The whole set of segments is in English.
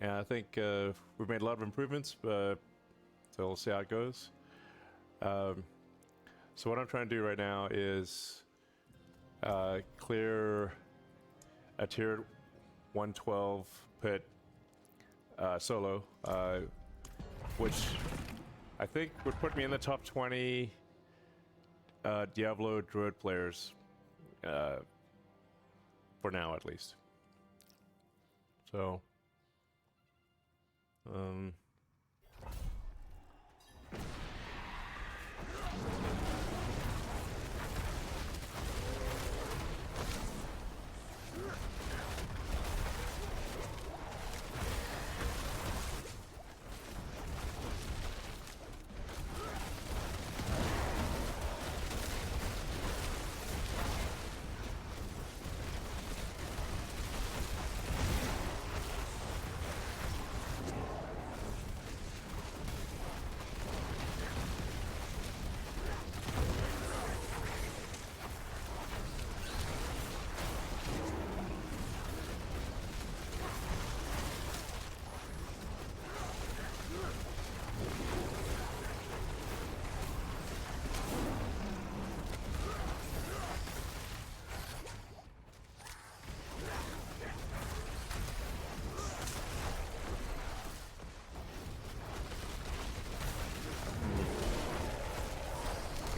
and I think we've made a lot of improvements, so we'll see how it goes. So what I'm trying to do right now is clear a tier 112 pit solo, which I think would put me in the top 20 Diablo Druid players, for now at least. So, I'm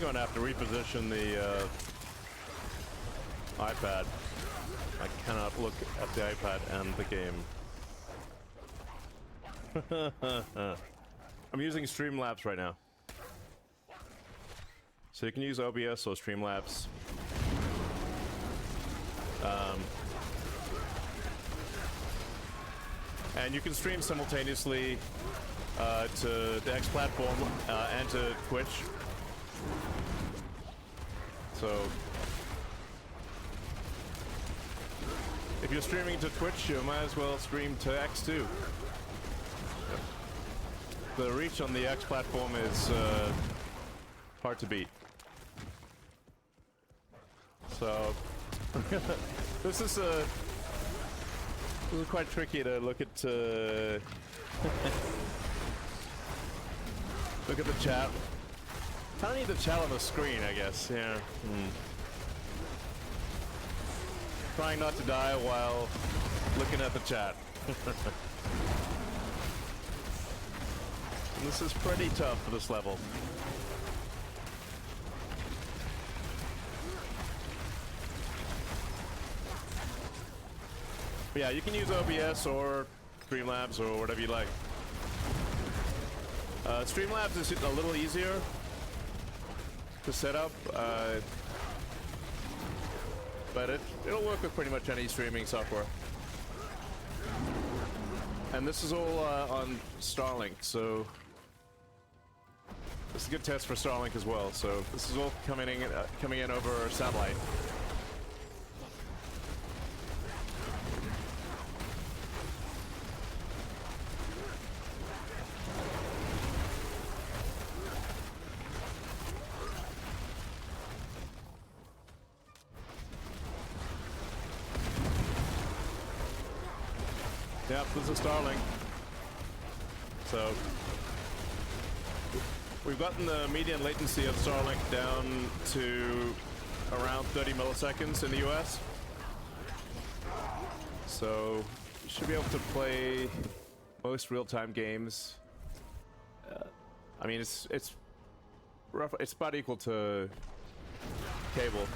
going to have to reposition the iPad. I cannot look at the iPad and the game. I'm using Streamlabs right now. So you can use OBS or Streamlabs. And you can stream simultaneously to the X platform and to Twitch. So, if you're streaming to Twitch, you might as well stream to X too. The reach on the X platform is hard to beat. So, this is quite tricky to look at. Look at the chat. I don't need the chat on the screen, I guess. Yeah. Trying not to die while looking at the chat. This is pretty tough for this level. But yeah, you can use OBS or Streamlabs or whatever you like. Streamlabs is a little easier to set up, but it'll work with pretty much any streaming software. And this is all on Starlink, so this is a good test for Starlink as well. So this is all coming in over satellite. Yep, this is Starlink. So, we've gotten the median latency of Starlink down to around 30 milliseconds in the US. So, you should be able to play most real-time games. I mean, it's roughly, it's about equal to cable.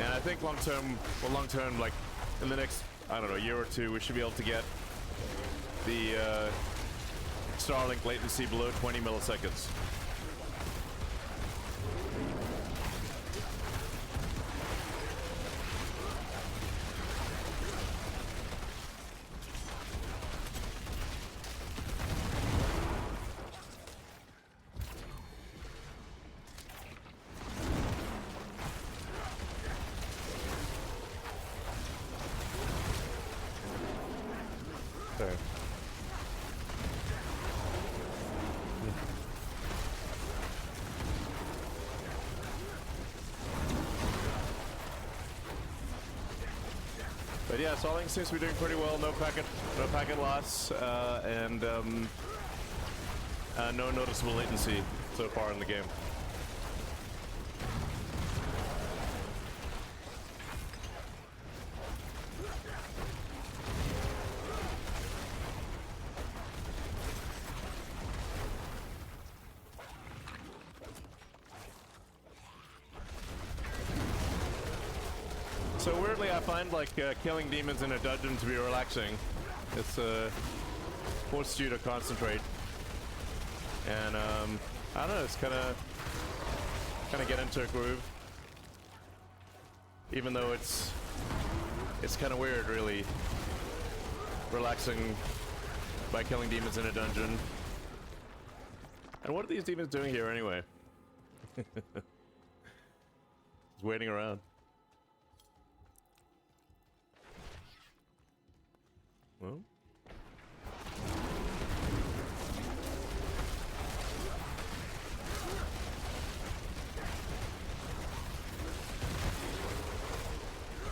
And I think long-term, like, in the next, I don't know, year or two, we should be able to get the Starlink latency below 20 milliseconds. Okay. But yeah, Starlink seems to be doing pretty well. No packet loss, and no noticeable latency so far in the game. So weirdly, I find like killing demons in a dungeon to be relaxing. It's forces you to concentrate, and I don't know. It's kind of get into a groove, even though it's kind of weird, really, relaxing by killing demons in a dungeon. And what are these demons doing here anyway? Just waiting around. Well.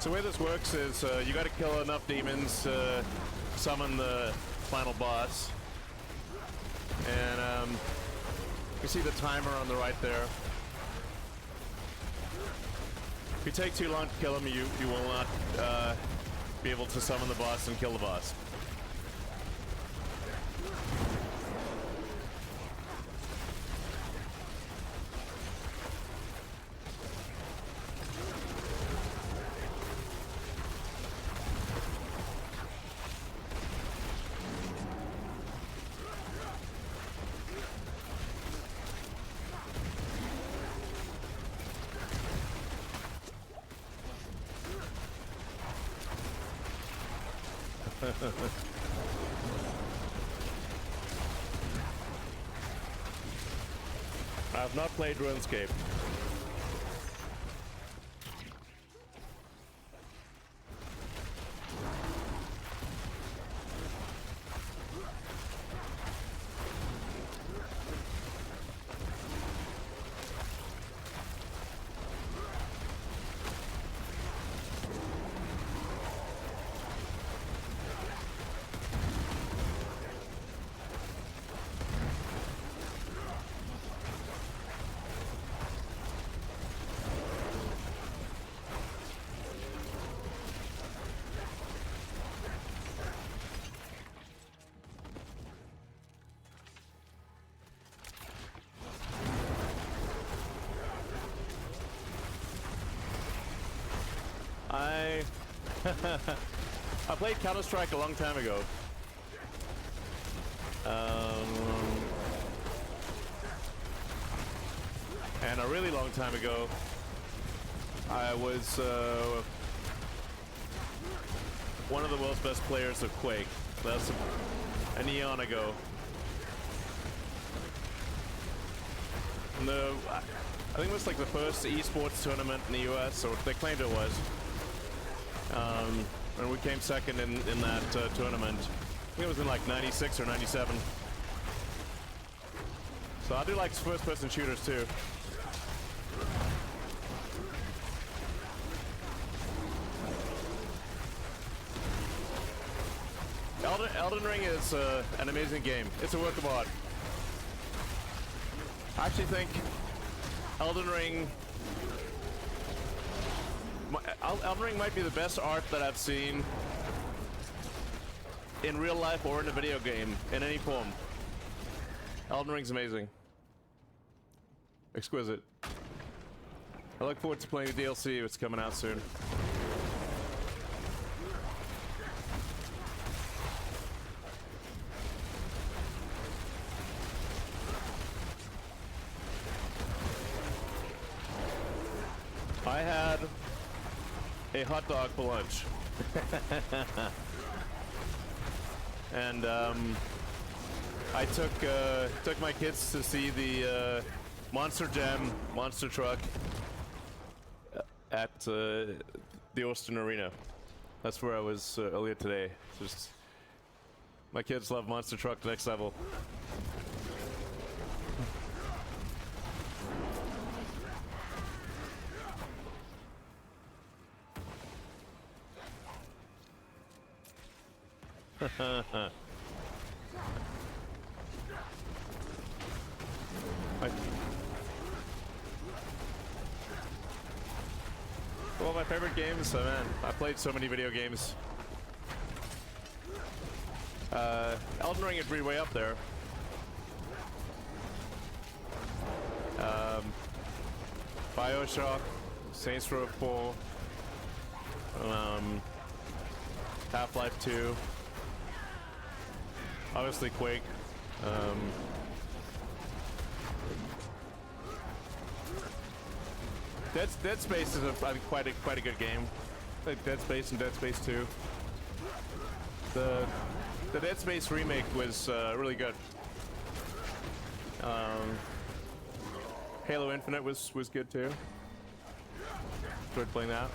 So the way this works is you got to kill enough demons to summon the final boss. And you see the timer on the right there. If you take too long to kill him, you will not be able to summon the boss and kill the boss. I have not played RuneScape. I played Counter-Strike a long time ago. And a really long time ago, I was one of the world's best players of Quake. That's an eon ago. And I think it was like the first esports tournament in the US, or they claimed it was. And we came second in that tournament. I think it was in like 96 or 97. So I do like first-person shooters too. Elden Ring is an amazing game. It's a work of art. I actually think Elden Ring might be the best art that I've seen in real life or in a video game, in any form. Elden Ring's amazing. Exquisite. I look forward to playing the DLC. It's coming out soon. I had a hot dog for lunch. And I took my kids to see the Monster Jam monster truck at the Austin Arena. That's where I was earlier today. Just my kids love monster truck next level. Well, my favorite games, oh man, I played so many video games. Elden Ring would be way up there. BioShock, Saints Row 4, Half-Life 2, obviously Quake. Dead Space is I think quite a good game. Like Dead Space and Dead Space 2. The Dead Space remake was really good. Halo Infinite was good too. Enjoyed playing that.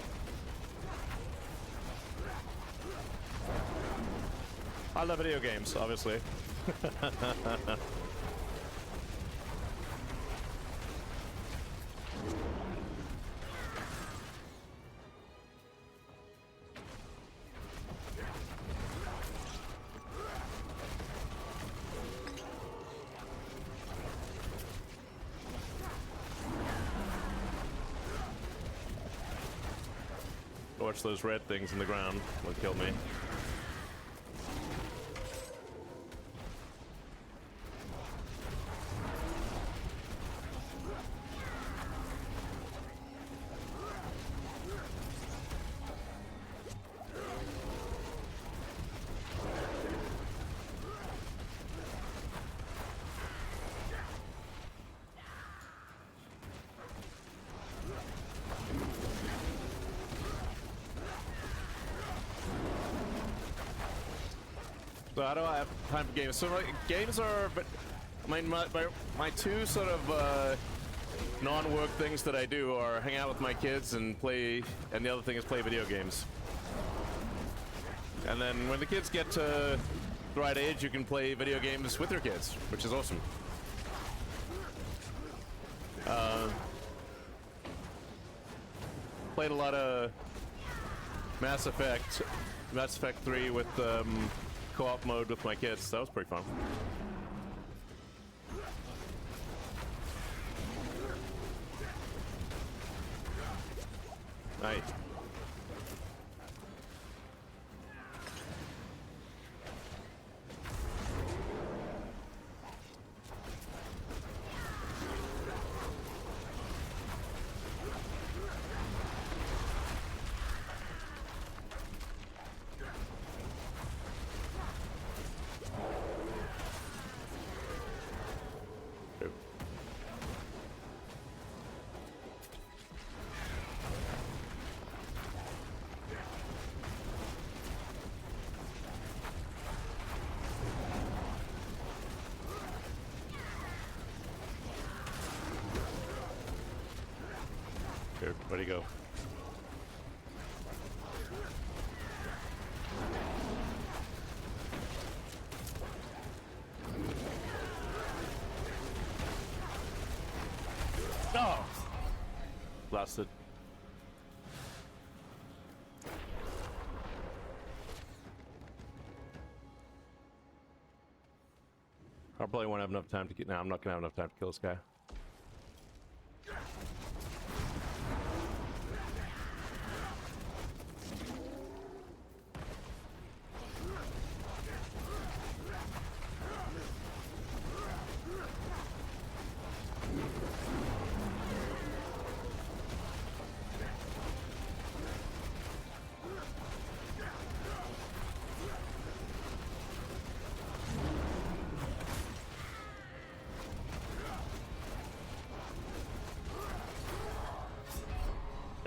I love video games, obviously. Watch those red things in the ground. Will kill me. So I don't have time for games. So games are, but my two sort of non-work things that I do are hang out with my kids and play, and the other thing is play video games. And then when the kids get to the right age, you can play video games with your kids, which is awesome. Played a lot of Mass Effect 3 with co-op mode with my kids. That was pretty fun. Nice. Where'd he go? Oh! Blasted. I probably won't have enough time to get. No, I'm not gonna have enough time to kill this guy.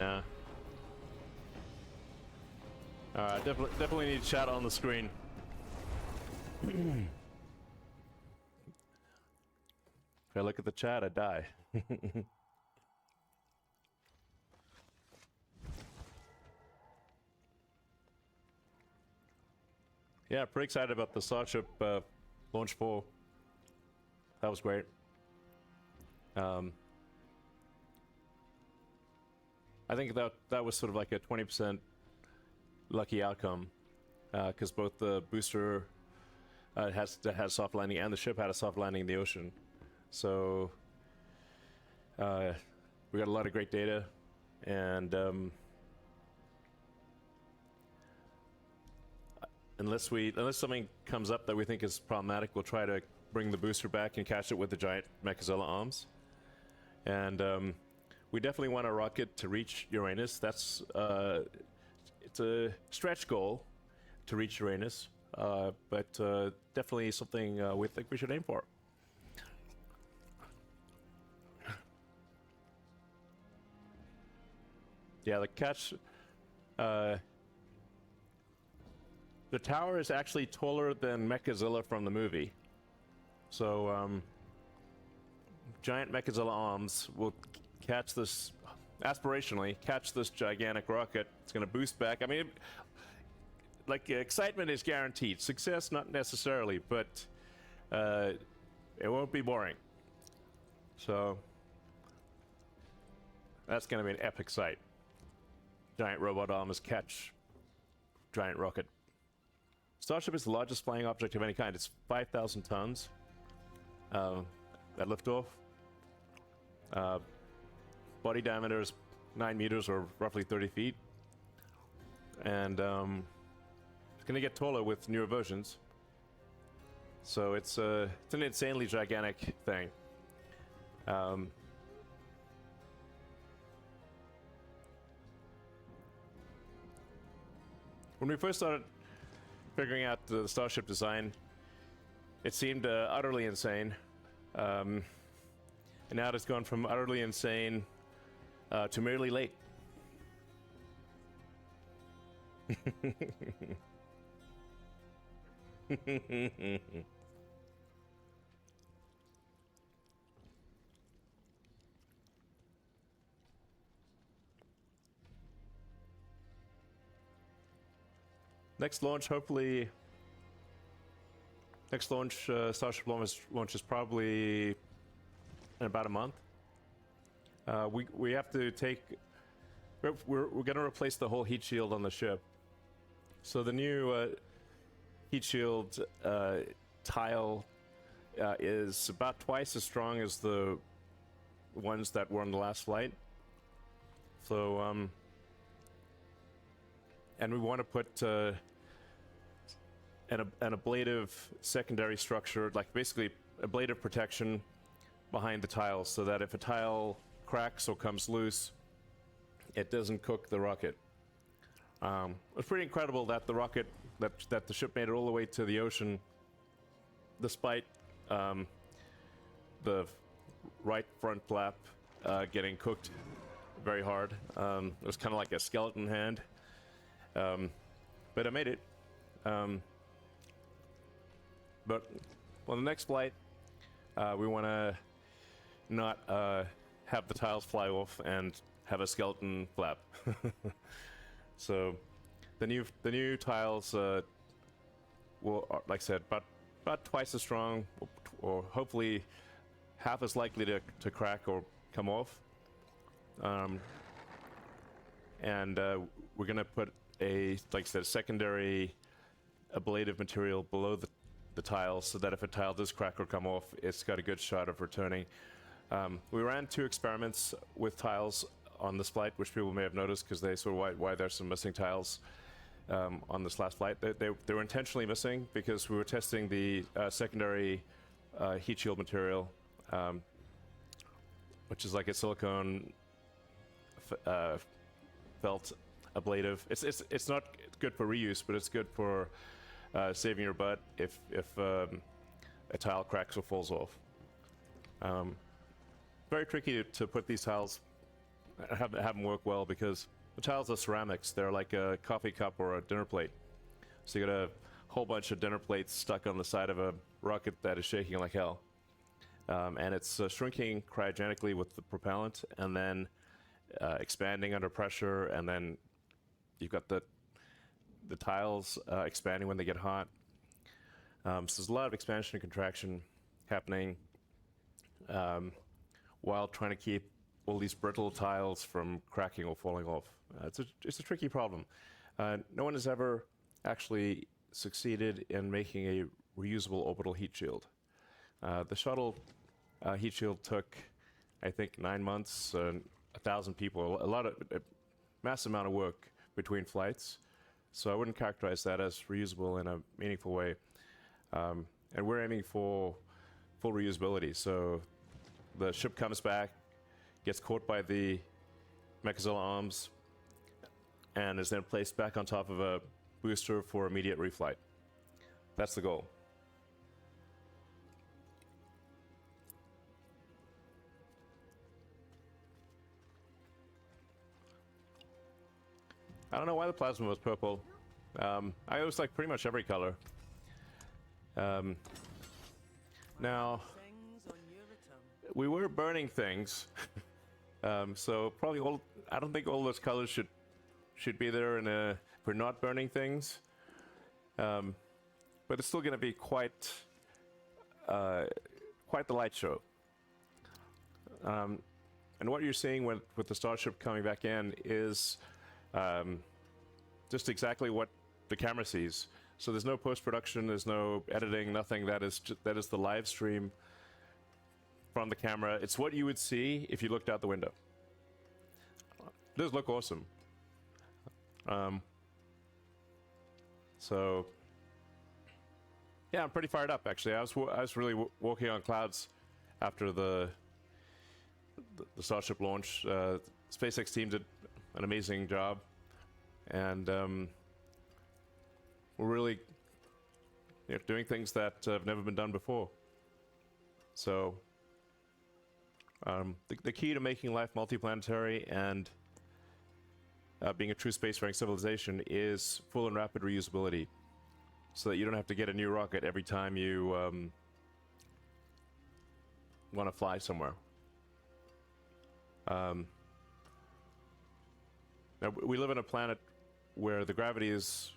Yeah. Alright, definitely need chat on the screen. If I look at the chat, I die. Yeah, pretty excited about the Starship launch 4. That was great. I think that was sort of like a 20% lucky outcome. because both the booster has a soft landing and the ship had a soft landing in the ocean. So we got a lot of great data, and unless something comes up that we think is problematic, we'll try to bring the booster back and catch it with the giant Mechazilla arms. And we definitely want a rocket to reach Uranus. That's it's a stretch goal to reach Uranus, but definitely something we think we should aim for. Yeah, the catch. The tower is actually taller than Mechazilla from the movie. So, giant Mechazilla arms will catch this, aspirationally, catch this gigantic rocket. It's going to boost back. I mean, like, excitement is guaranteed. Success, not necessarily, but it won't be boring. So, that's going to be an epic sight. Giant robot arms catch giant rocket. Starship is the largest flying object of any kind. It's 5,000 tons. At liftoff. Body diameter is 9 meters, or roughly 30 feet. And it's going to get taller with newer versions. So it's an insanely gigantic thing. When we first started figuring out the Starship design, it seemed utterly insane. And now it's gone from utterly insane to merely late. Next launch, hopefully. Next launch, Starship launch is probably in about a month. We have to take. We're going to replace the whole heat shield on the ship. So the new heat shield tile is about twice as strong as the ones that were on the last flight. So and we want to put an ablative secondary structure, like basically ablative protection behind the tiles, so that if a tile cracks or comes loose, it doesn't cook the rocket. It's pretty incredible that the rocket, that the ship made it all the way to the ocean, despite the right front flap getting cooked very hard. It was kind of like a skeleton hand, but I made it. But on the next flight, we want to not have the tiles fly off and have a skeleton flap. So the new tiles will, like I said, about twice as strong, or hopefully half as likely to crack or come off. And we're gonna put like I said, secondary ablative material below the tiles, so that if a tile does crack or come off, it's got a good shot of returning. We ran 2 experiments with tiles on this flight, which people may have noticed, because they saw why there's some missing tiles on this last flight. They were intentionally missing because we were testing the secondary heat shield material, which is like a silicone felt ablative. It's not good for reuse, but it's good for saving your butt if a tile cracks or falls off. Very tricky to put these tiles, have them work well, because the tiles are ceramics. They're like a coffee cup or a dinner plate. So you got a whole bunch of dinner plates stuck on the side of a rocket that is shaking like hell. And it's shrinking cryogenically with the propellant, and then expanding under pressure, and then you've got the tiles expanding when they get hot. So there's a lot of expansion and contraction happening while trying to keep all these brittle tiles from cracking or falling off. It's a tricky problem. No one has ever actually succeeded in making a reusable orbital heat shield. The shuttle heat shield took, I think, 9 months, 1,000 people, a massive amount of work between flights. So I wouldn't characterize that as reusable in a meaningful way. And we're aiming for full reusability. So the ship comes back, gets caught by the Mechazilla arms, and is then placed back on top of a booster for immediate reflight. That's the goal. I don't know why the plasma was purple. I always like pretty much every color. Now, we were burning things, so probably I don't think all those colors should be there if we're not burning things. But it's still going to be quite the light show. And what you're seeing with the Starship coming back in is just exactly what the camera sees. So there's no post-production, there's no editing, nothing. That is the live stream from the camera. It's what you would see if you looked out the window. It does look awesome. So yeah, I'm pretty fired up actually. I was really walking on clouds after the Starship launch. SpaceX team did an amazing job, and we're really doing things that have never been done before. So the key to making life multiplanetary and being a true spacefaring civilization is full and rapid reusability, so that you don't have to get a new rocket every time you want to fly somewhere. Now, we live on a planet where the gravity is,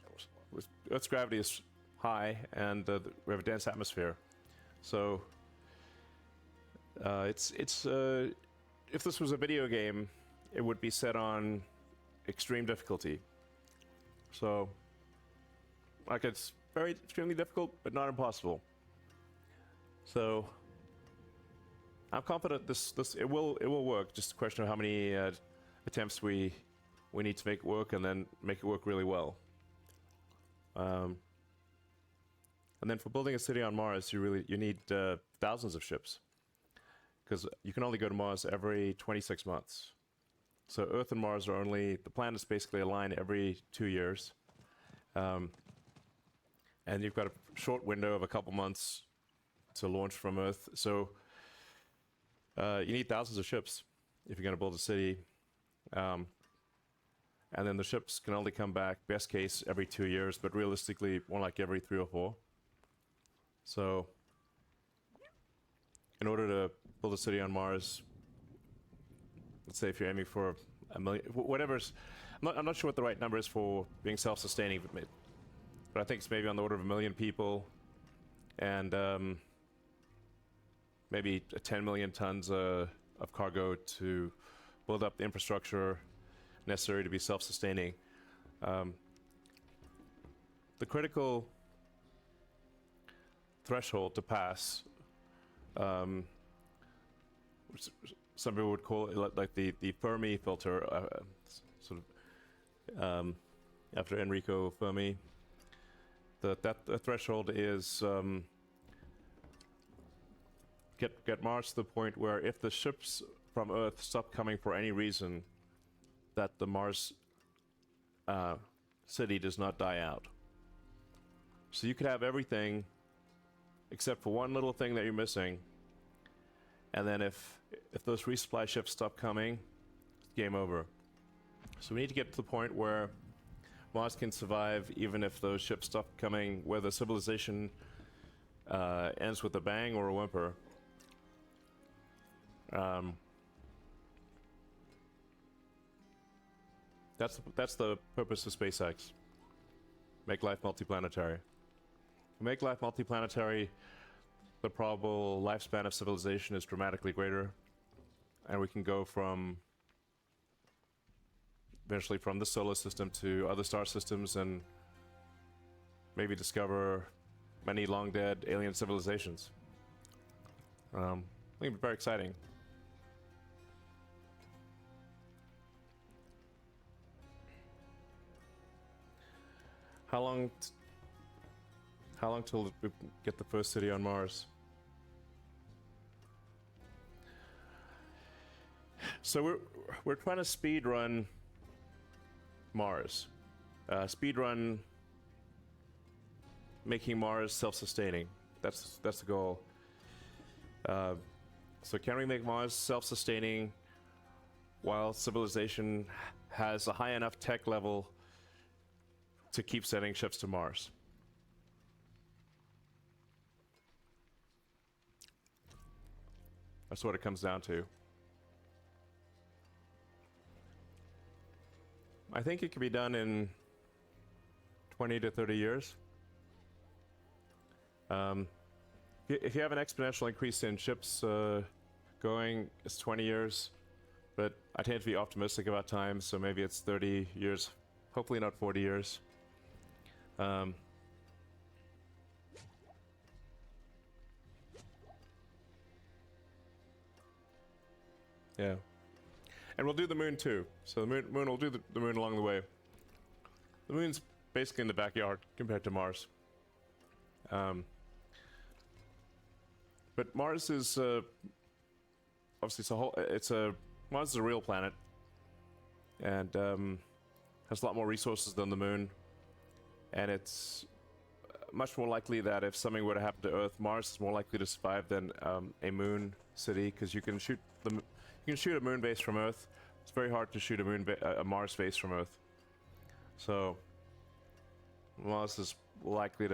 Earth's gravity is high, and we have a dense atmosphere. So if this was a video game, it would be set on extreme difficulty. So, like, it's very extremely difficult, but not impossible. So I'm confident it will work. Just a question of how many attempts we need to make it work, and then make it work really well. And then for building a city on Mars, you need thousands of ships, because you can only go to Mars every 26 months. So Earth and Mars are the planets basically align every 2 years. And you've got a short window of a couple months to launch from Earth. So you need thousands of ships if you're going to build a city. And then the ships can only come back, best case, every 2 years, but realistically, more like every 3 or 4. So, in order to build a city on Mars, let's say if you're aiming for a million, whatever's, I'm not sure what the right number is for being self-sustaining, but I think it's maybe on the order of 1 million people, and maybe 10 million tons of cargo to build up the infrastructure necessary to be self-sustaining. The critical threshold to pass, which some people would call it like the Fermi filter, sort of after Enrico Fermi. That threshold is get Mars to the point where if the ships from Earth stop coming for any reason, that the Mars city does not die out. So you could have everything except for one little thing that you're missing, and then if those resupply ships stop coming, game over. So we need to get to the point where Mars can survive even if those ships stop coming, whether civilization ends with a bang or a whimper. That's the purpose of SpaceX. Make life multiplanetary. To make life multiplanetary, the probable lifespan of civilization is dramatically greater, and we can go eventually from the solar system to other star systems, and maybe discover many long dead alien civilizations. I think it'd be very exciting. How long till we get the first city on Mars? So we're trying to speed run Mars. Speed run making Mars self-sustaining. That's the goal. So can we make Mars self-sustaining while civilization has a high enough tech level to keep sending ships to Mars? That's what it comes down to. I think it can be done in 20 to 30 years. If you have an exponential increase in ships going, it's 20 years. But I tend to be optimistic about time, so maybe it's 30 years. Hopefully not 40 years. Yeah. And we'll do the moon too. So the moon will do the moon along the way. The moon's basically in the backyard compared to Mars. But Mars is obviously Mars is a real planet, and has a lot more resources than the moon. And it's much more likely that if something were to happen to Earth, Mars is more likely to survive than a moon city, because you can shoot a moon base from Earth. It's very hard to shoot a Mars base from Earth. So Mars is more likely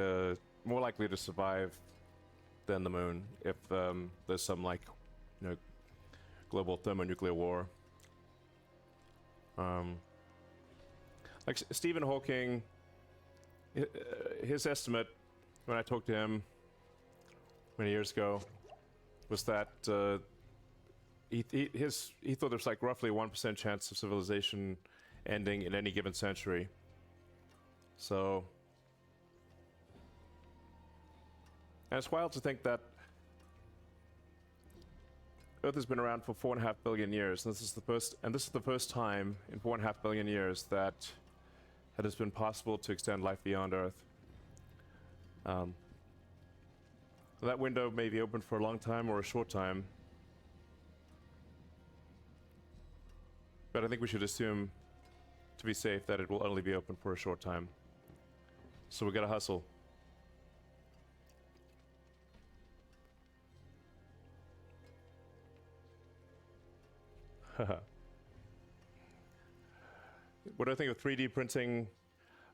to survive than the moon if there's some, like, global thermonuclear war. Like Stephen Hawking, his estimate when I talked to him many years ago was that he thought there's like roughly a 1% chance of civilization ending in any given century. So, and it's wild to think that Earth has been around for 4.5 billion years, and this is the first time in 4.5 billion years that it has been possible to extend life beyond Earth. That window may be open for a long time or a short time, but I think we should assume, to be safe, that it will only be open for a short time. So we gotta hustle. What do I think of 3D printing?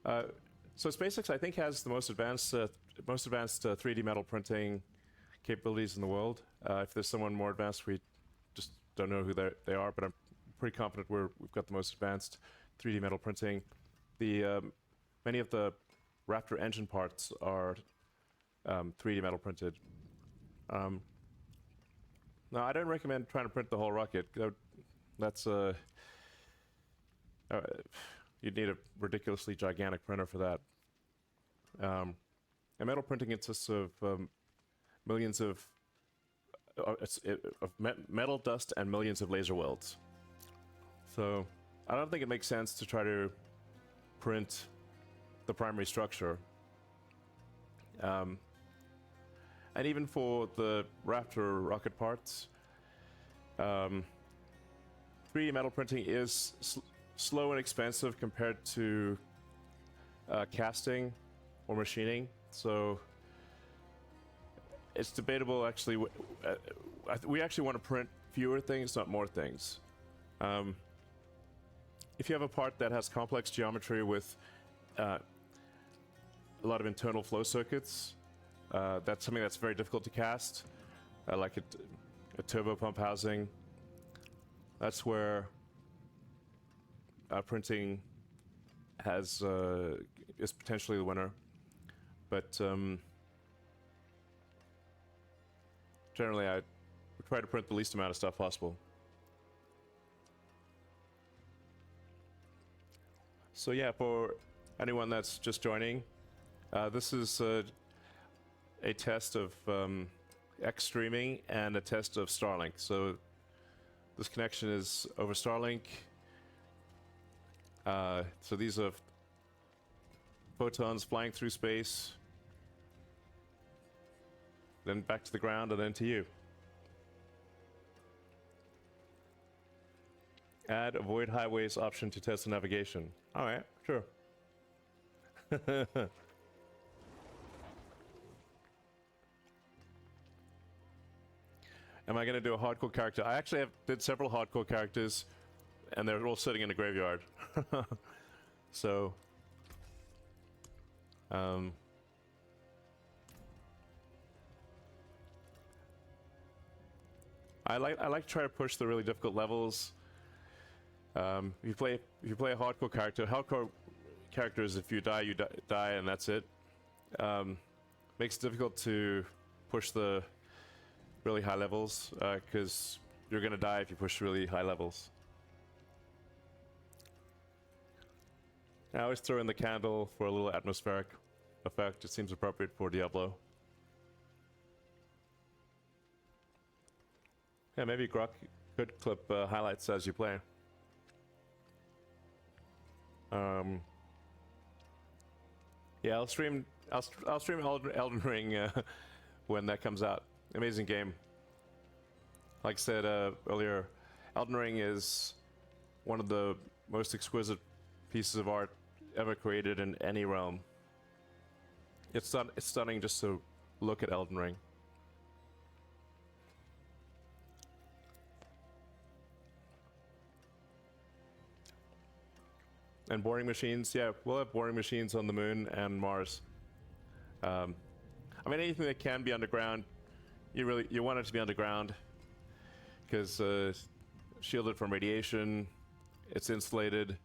So SpaceX, I think, has the most advanced 3D metal printing capabilities in the world. If there's someone more advanced, we just don't know who they are, but I'm pretty confident we've got the most advanced 3D metal printing. Many of the Raptor engine parts are 3D metal printed. Now, I don't recommend trying to print the whole rocket. That's you'd need a ridiculously gigantic printer for that. And metal printing consists of millions of metal dust and millions of laser welds. So I don't think it makes sense to try to print the primary structure. And even for the Raptor rocket parts, 3D metal printing is slow and expensive compared to casting or machining. So it's debatable, actually. We actually want to print fewer things, not more things. If you have a part that has complex geometry with a lot of internal flow circuits, that's something that's very difficult to cast, like a turbo pump housing. That's where printing is potentially the winner, but generally I try to print the least amount of stuff possible. So yeah, for anyone that's just joining, This is a test of X streaming and a test of Starlink. So this connection is over Starlink. So these are photons flying through space, then back to the ground, and then to you. Add avoid highways option to test the navigation. All right, sure. Am I going to do a hardcore character? I actually did several hardcore characters, and they're all sitting in a graveyard. So, I like to try to push the really difficult levels. If you play a hardcore character is if you die, you die, and that's it. Makes it difficult to push the really high levels, because you're gonna die if you push really high levels. I always throw in the candle for a little atmospheric effect. It seems appropriate for Diablo. Yeah, maybe Grok could clip highlights as you play. Yeah, I'll stream Elden Ring when that comes out. Amazing game. Like I said earlier, Elden Ring is one of the most exquisite pieces of art ever created in any realm. It's stunning just to look at Elden Ring. And boring machines, yeah, we'll have boring machines on the moon and Mars. I mean, anything that can be underground, you want it to be underground, because shielded from radiation, it's insulated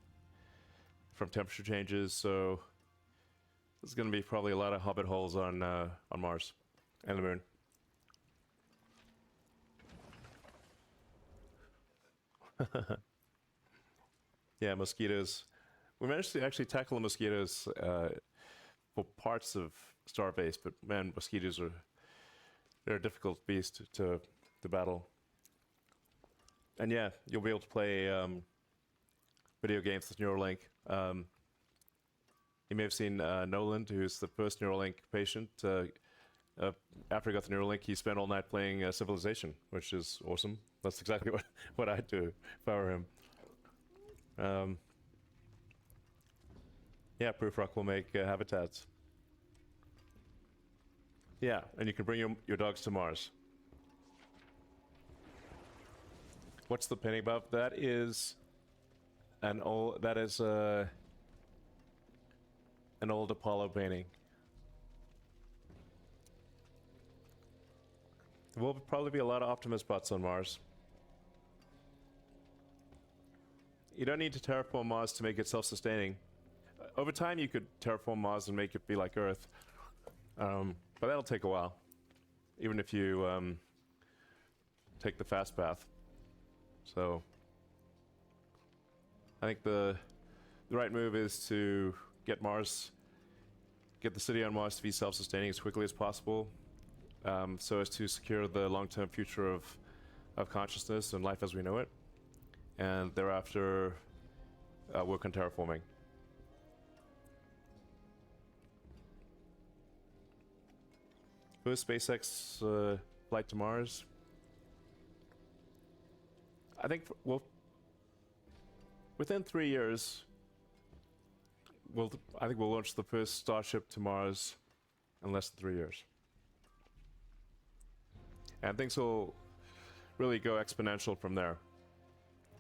from temperature changes. So there's going to be probably a lot of hobbit holes on Mars and the moon. Yeah, mosquitoes. We managed to actually tackle the mosquitoes for parts of Starbase, but man, mosquitoes they're a difficult beast to battle. And yeah, you'll be able to play video games with Neuralink. You may have seen Noland, who's the first Neuralink patient. After he got the Neuralink, he spent all night playing Civilization, which is awesome. That's exactly what I'd do if I were him. Yeah, Proofrock will make habitats. Yeah, and you can bring your dogs to Mars. What's the painting about? That is an old Apollo painting. There will probably be a lot of Optimus bots on Mars. You don't need to terraform Mars to make it self-sustaining. Over time, you could terraform Mars and make it be like Earth, but that'll take a while, even if you take the fast path. So, I think the right move is to get the city on Mars to be self-sustaining as quickly as possible, so as to secure the long-term future of consciousness and life as we know it, and thereafter work on terraforming. First SpaceX flight to Mars. I think within 3 years, I think we'll launch the first Starship to Mars in less than 3 years, and things will really go exponential from there.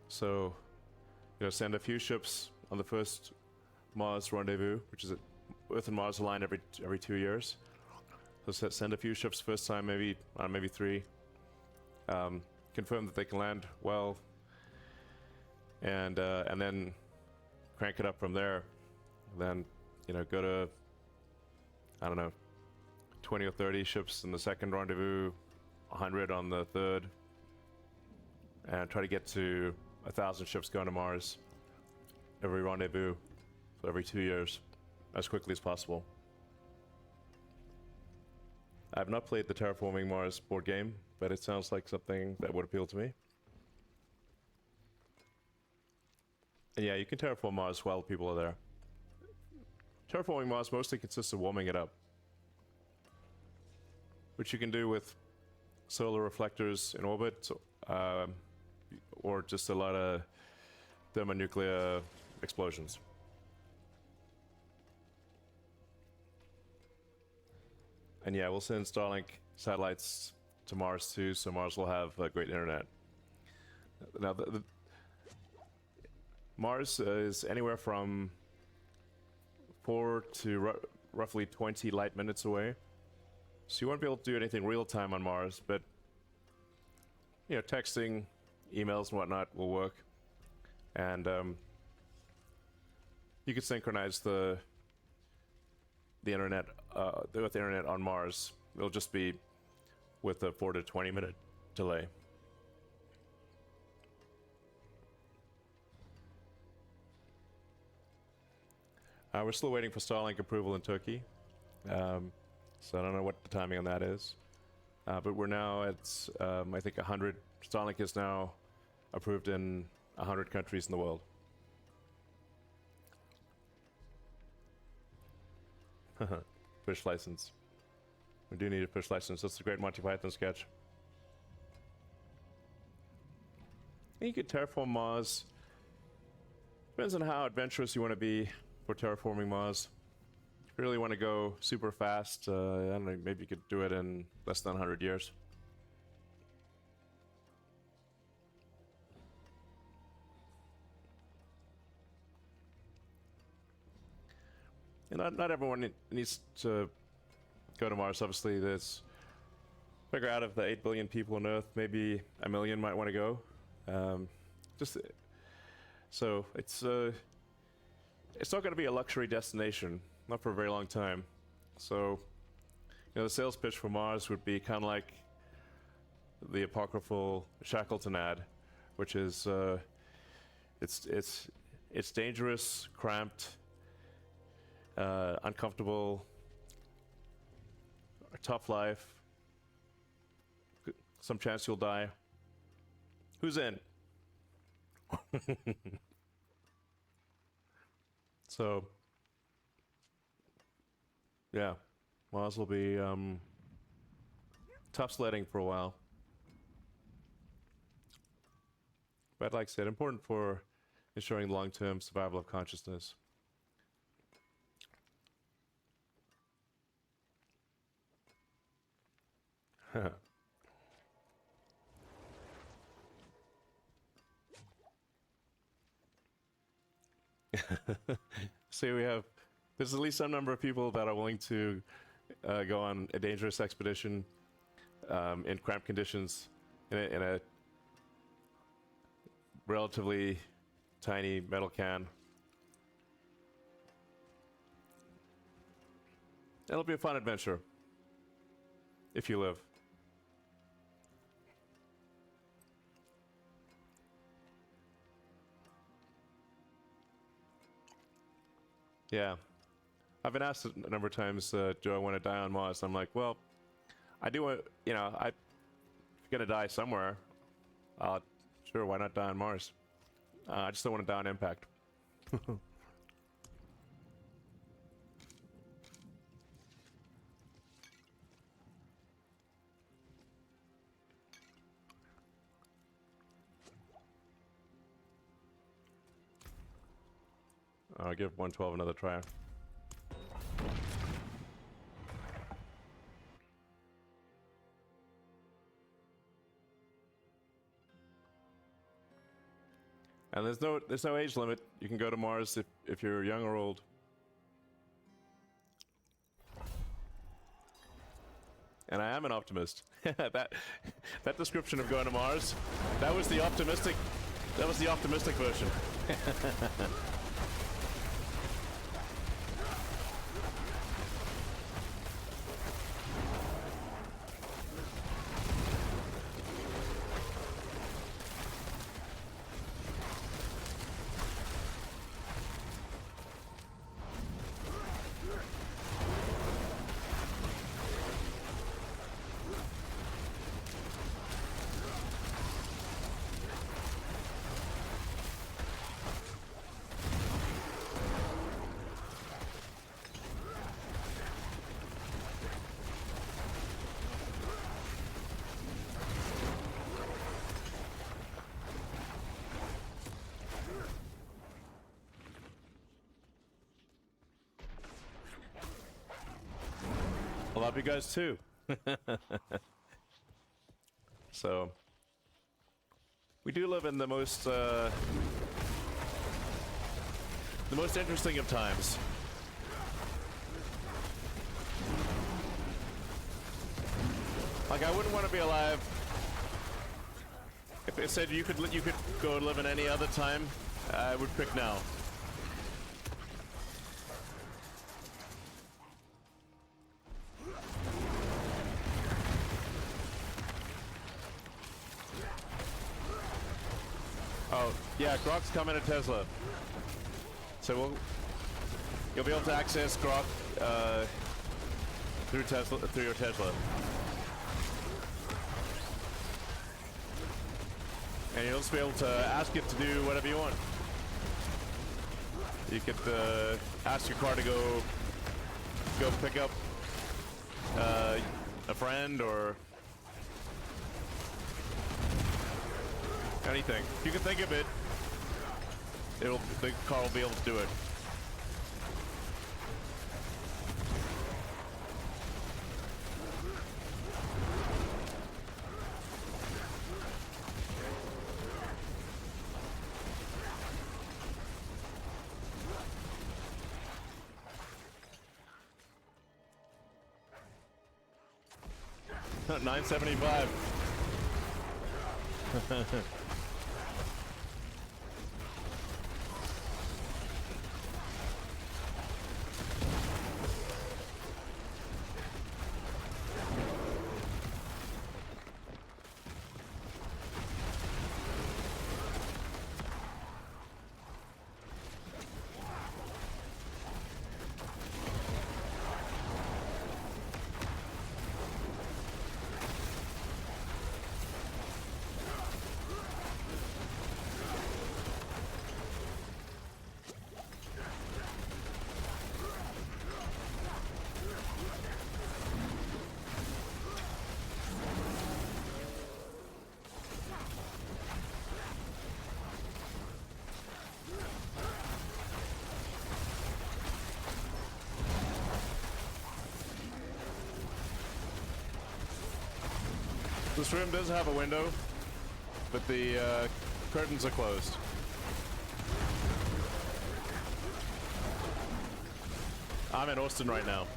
So, send a few ships on the first Mars rendezvous, which is Earth and Mars align every 2 years. So send a few ships first time, maybe 3. Confirm that they can land well, and then crank it up from there. Then go to, I don't know, 20 or 30 ships in the second rendezvous, 100 on the third, and try to get to 1,000 ships going to Mars every rendezvous, so every 2 years, as quickly as possible. I've not played the Terraforming Mars board game, but it sounds like something that would appeal to me. And yeah, you can terraform Mars while people are there. Terraforming Mars mostly consists of warming it up, which you can do with solar reflectors in orbit, or just a lot of thermonuclear explosions. And yeah, we'll send Starlink satellites to Mars too, so Mars will have great internet. Now, Mars is anywhere from 4 to roughly 20 light minutes away. So you won't be able to do anything real time on Mars, but you know, texting, emails, and whatnot will work. And you could synchronize the internet with the internet on Mars. It'll just be with a 4 to 20 minute delay. We're still waiting for Starlink approval in Turkey, so I don't know what the timing on that is. But we're now at, I think 100, Starlink is now approved in 100 countries in the world. Fish license. We do need a fish license. That's a great Monty Python sketch. And you could terraform Mars. Depends on how adventurous you want to be for terraforming Mars. If you really want to go super fast, I don't know, maybe you could do it in less than 100 years. And not everyone needs to go to Mars. Obviously, there's figure out of the 8 billion people on Earth, maybe a million might want to go. So it's not going to be a luxury destination, not for a very long time. So, you know, the sales pitch for Mars would be kind of like the apocryphal Shackleton ad, which is it's dangerous, cramped, uncomfortable, a tough life, some chance you'll die. Who's in? So, yeah, Mars will be tough sledding for a while. But like I said, important for ensuring long-term survival of consciousness. So there's at least some number of people that are willing to go on a dangerous expedition in cramped conditions in a relatively tiny metal can. It'll be a fun adventure if you live. Yeah, I've been asked a number of times, do I want to die on Mars? I'm like, well, I do want, you know, I'm gonna die somewhere. Sure, why not die on Mars? I just don't want to die on impact. I'll give 112 another try. And there's no age limit. You can go to Mars if you're young or old. And I am an optimist. that description of going to Mars, that was the optimistic version. love you guys too. So, we do live in the most interesting of times. Like, I wouldn't want to be alive if it said you could go live in any other time. I would pick now. Oh, yeah, Grok's coming to Tesla. So you'll be able to access Grok through your Tesla. And you'll just be able to ask it to do whatever you want. You could ask your car to go pick up a friend or anything. If you can think of it, the car will be able to do it. $9.75. This room does have a window, but the curtains are closed. I'm in Austin right now.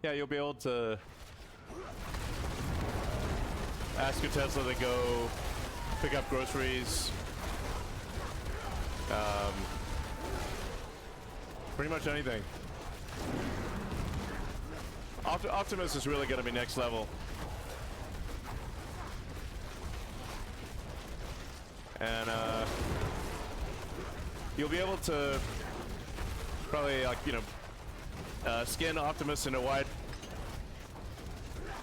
Yeah, you'll be able to ask your Tesla to go pick up groceries. Pretty much anything. Optimus is really going to be next level. And you'll be able to probably, like, you know, skin Optimus in a wide,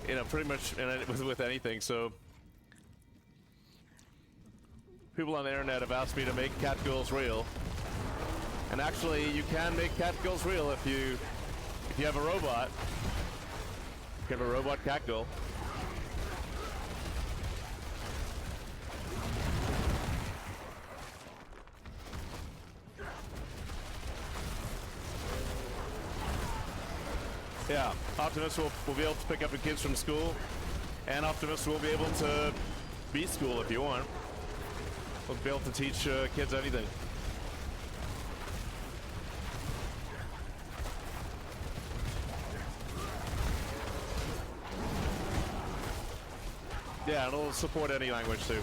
you know, pretty much with anything. So people on the internet have asked me to make catgirls real, and actually you can make catgirls real if you have a robot. If you have a robot catgirl. Yeah, Optimus will be able to pick up the kids from school, and Optimus will be able to be school if you want. We'll be able to teach kids anything. Yeah, and it'll support any language too.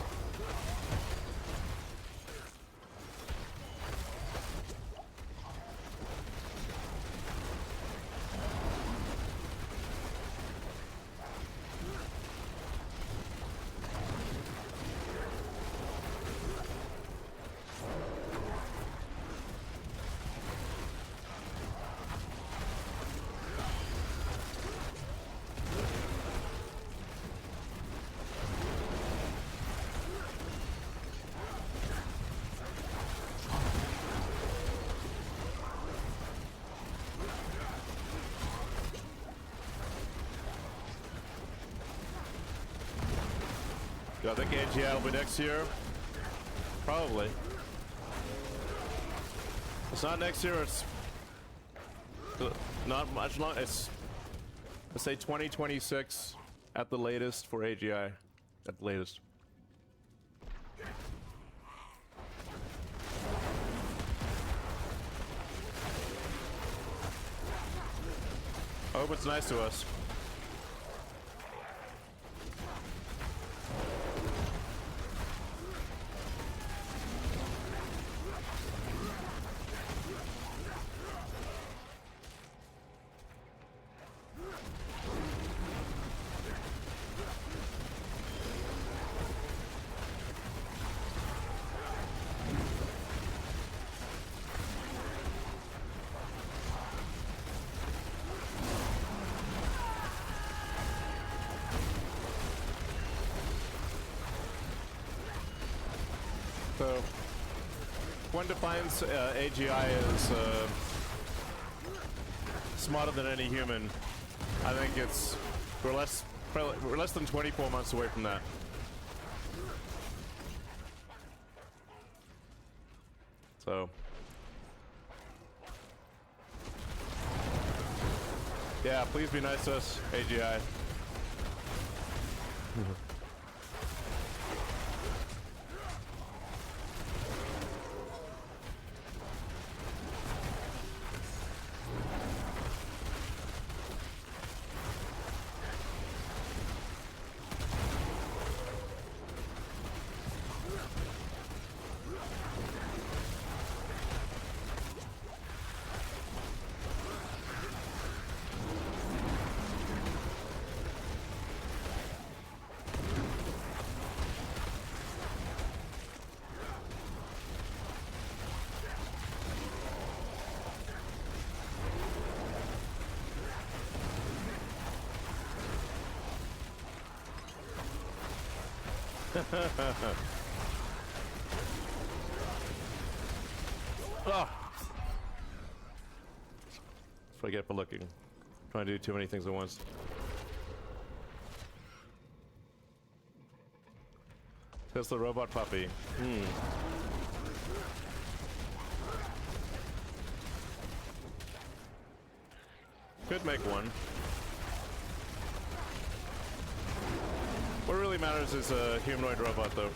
Do I think AGI will be next year? Probably. It's not next year, it's not much long. It's, let's say 2026 at the latest for AGI. At the latest. I hope it's nice to us. So, one defines AGI as smarter than any human. I think we're less than 24 months away from that. So, yeah, please be nice to us, AGI. Oh. Forget for looking. Trying to do too many things at once. Tesla robot puppy. Could make one. What really matters is a humanoid robot, though.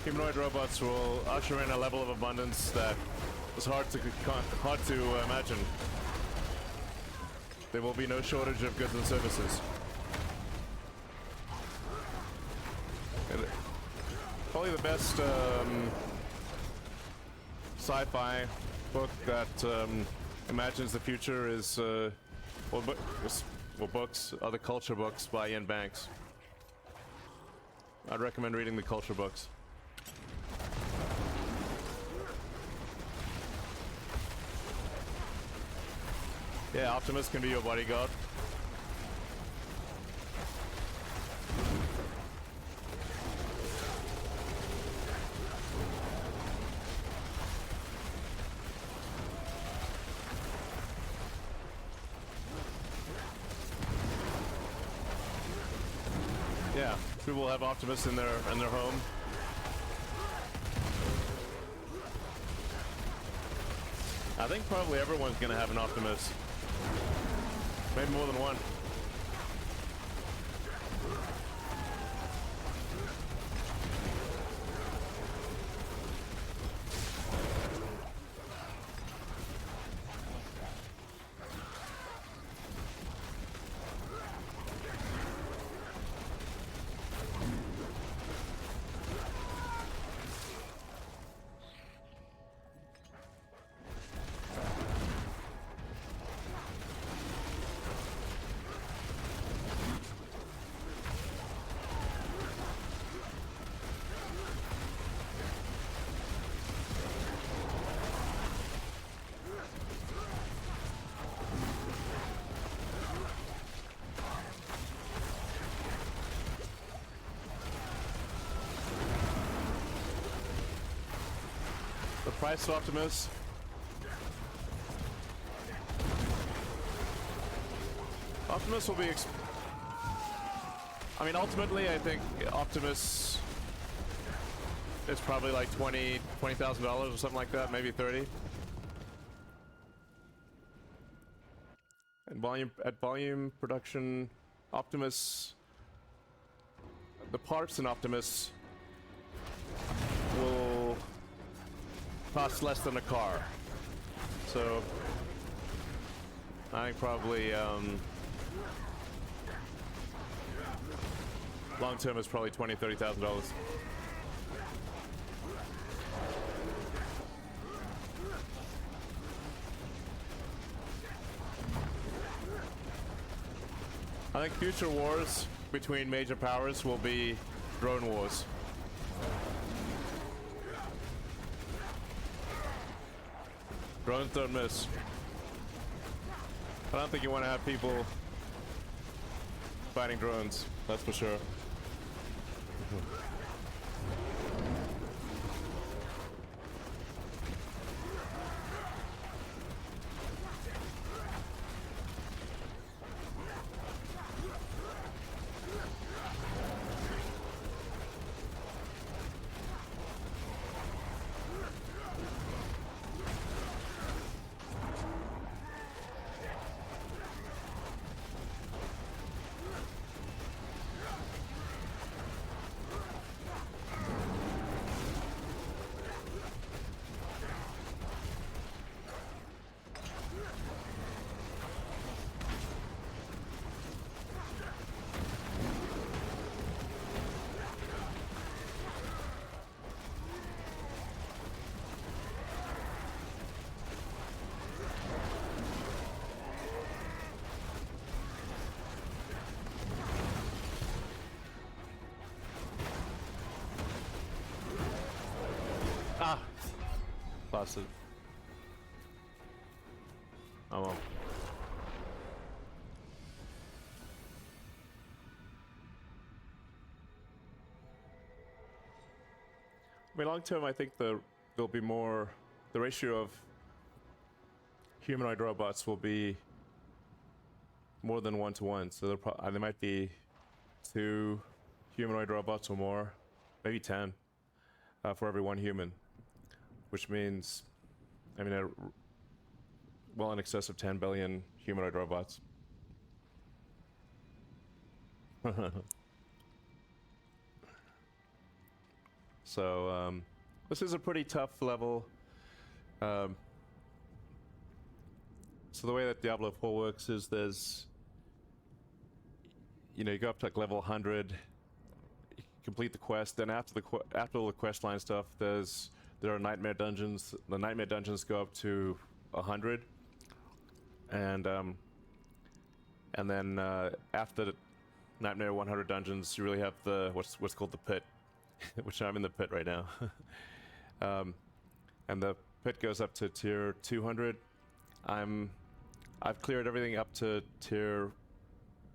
Humanoid robots will usher in a level of abundance that is hard to imagine. There will be no shortage of goods and services. And probably the best sci-fi book that imagines the future is books, other culture books by Ian Banks. I'd recommend reading the culture books. Yeah, Optimus can be your bodyguard. Yeah, people will have Optimus in their home. I think probably everyone's gonna have an Optimus. Maybe more than one. price to Optimus. Optimus will be. I mean, ultimately, I think Optimus is probably like $20,000 or something like that, maybe 30. And volume production, Optimus, the parts in Optimus will cost less than a car. So I think probably long term is probably $20,000-$30,000. I think future wars between major powers will be drone wars. Drones don't miss. I don't think you want to have people fighting drones, that's for sure. Ah! Busted. Oh well. I mean, long term, I think there'll be more. The ratio of humanoid robots will be more than 1-to-1. So there might be 2 humanoid robots or more, maybe 10, for every 1 human, which means, I mean, well in excess of 10 billion humanoid robots. So this is a pretty tough level. So the way that Diablo 4 works is there's, you know, you go up to like level 100, you complete the quest, then after all the quest line stuff, there are nightmare dungeons. The nightmare dungeons go up to 100, and then after the nightmare 100 dungeons, you really have the what's called the pit, which I'm in the pit right now. And the pit goes up to tier 200. I've cleared everything up to tier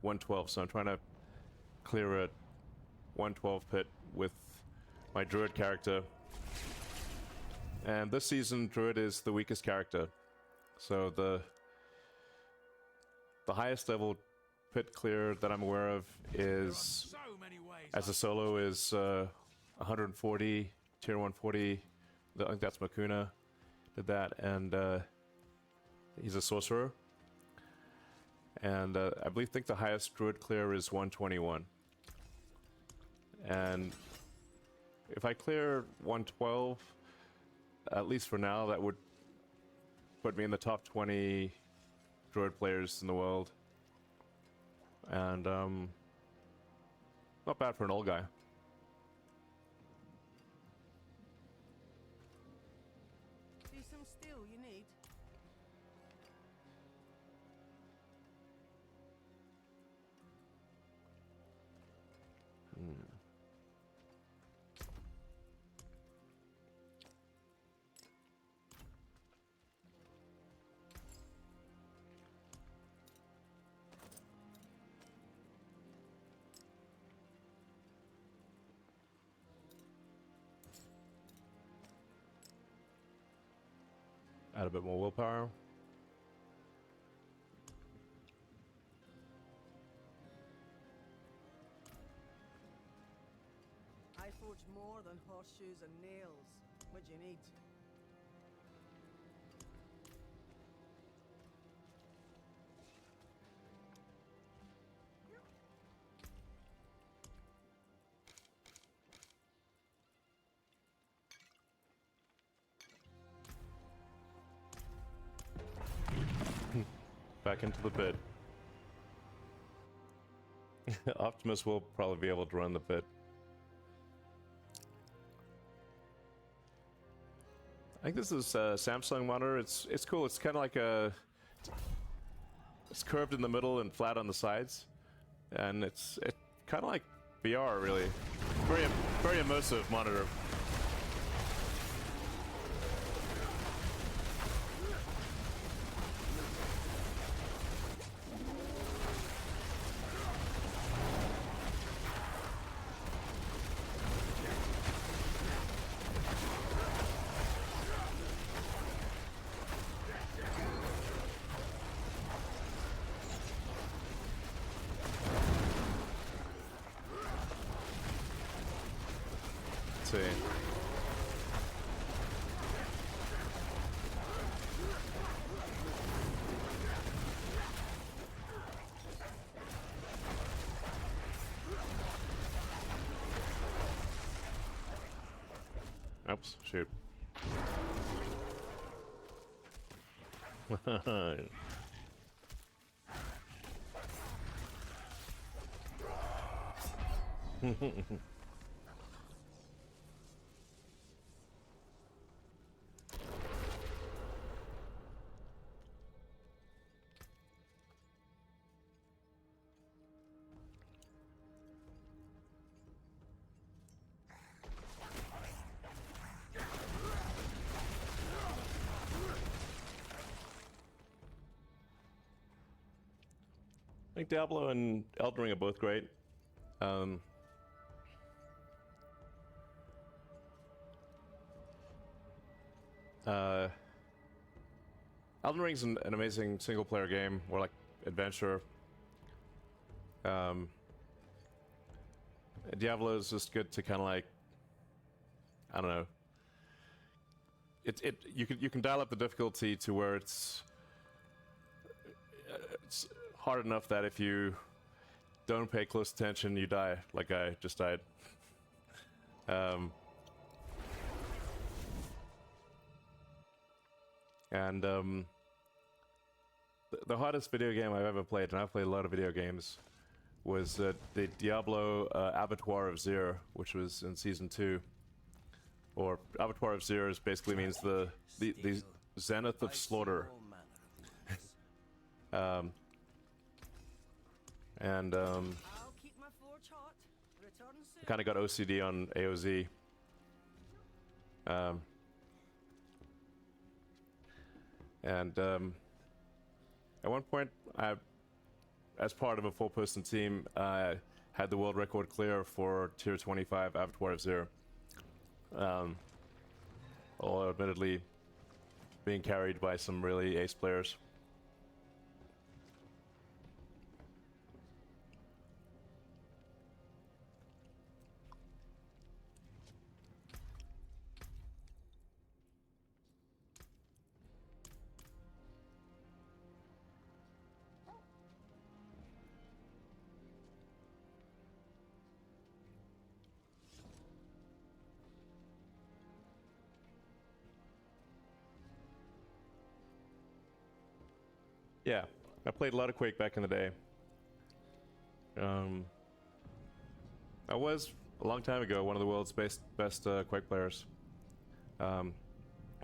112, so I'm trying to clear a 112 pit with my druid character. And this season, druid is the weakest character. So the highest level pit clear that I'm aware of is, as a solo, is 140, tier 140. I think that's Makuna did that, and he's a sorcerer. And I think the highest druid clear is 121. And if I clear 112, at least for now, that would put me in the top 20 druid players in the world. And not bad for an old guy. See some steel you need? Add a bit more willpower. I forge more than horseshoes and nails. What do you need? Back into the pit. Optimus will probably be able to run the pit. I think this is a Samsung monitor. It's cool. It's kind of like it's curved in the middle and flat on the sides, and it's kind of like VR really. Very immersive monitor. See. Oops, shoot. I think Diablo and Elden Ring are both great. Elden Ring's an amazing single-player game, or like adventure. Diablo is just good to kind of like, I don't know. You can dial up the difficulty to where it's hard enough that if you don't pay close attention, you die, like I just died. The hardest video game I've ever played, and I've played a lot of video games, was the Diablo Abattoir of Zir, which was in Season 2. Or Abattoir of Zir basically means the zenith of slaughter. I'll keep my forge hot. Return soon. I kind of got OCD on AOZ. At one point, as part of a full-person team, I had the world record clear for Tier 25 Abattoir of Zir. Although admittedly being carried by some really ace players. Yeah, I played a lot of Quake back in the day. I was, a long time ago, one of the world's best Quake players. I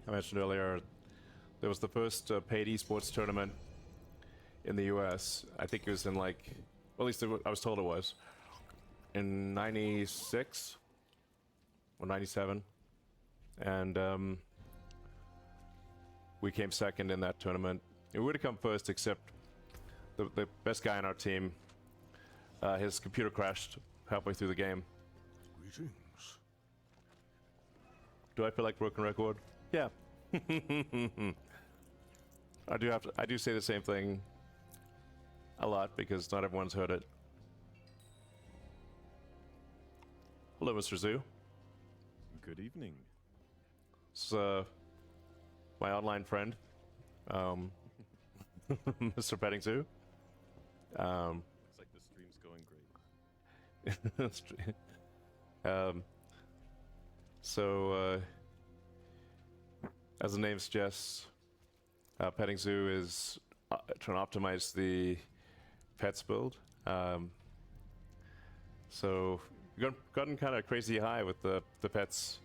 mentioned earlier, there was the first paid esports tournament in the US. I think it was in like, well, at least I was told it was, in 96 or 97. And we came second in that tournament. It would have come first, except the best guy on our team, his computer crashed halfway through the game. Greetings. Do I feel like broken record? Yeah. I do say the same thing a lot because not everyone's heard it. Hello, Mr. Zoo. Good evening. It's my online friend, Mr. Petting Zoo. Looks like the stream's going great. That's true. So, as the name suggests, Petting Zoo is trying to optimize the pets build. So, we've gotten kind of crazy high with the pets.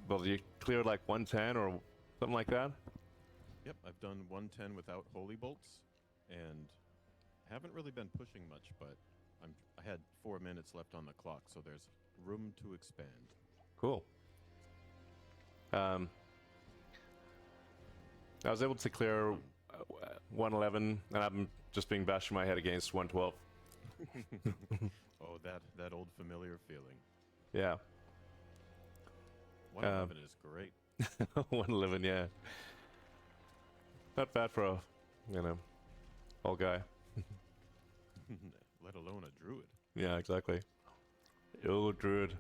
Well, you cleared like 110 or something like that? Yep, I've done 110 without holy bolts, and haven't really been pushing much, but I had 4 minutes left on the clock, so there's room to expand. Cool. I was able to clear 111, and I'm just being bashing my head against 112. Oh, that old familiar feeling. Yeah. 111 is great. 111, yeah. Not bad for a, old guy. Let alone a druid. Yeah, exactly. Old druid.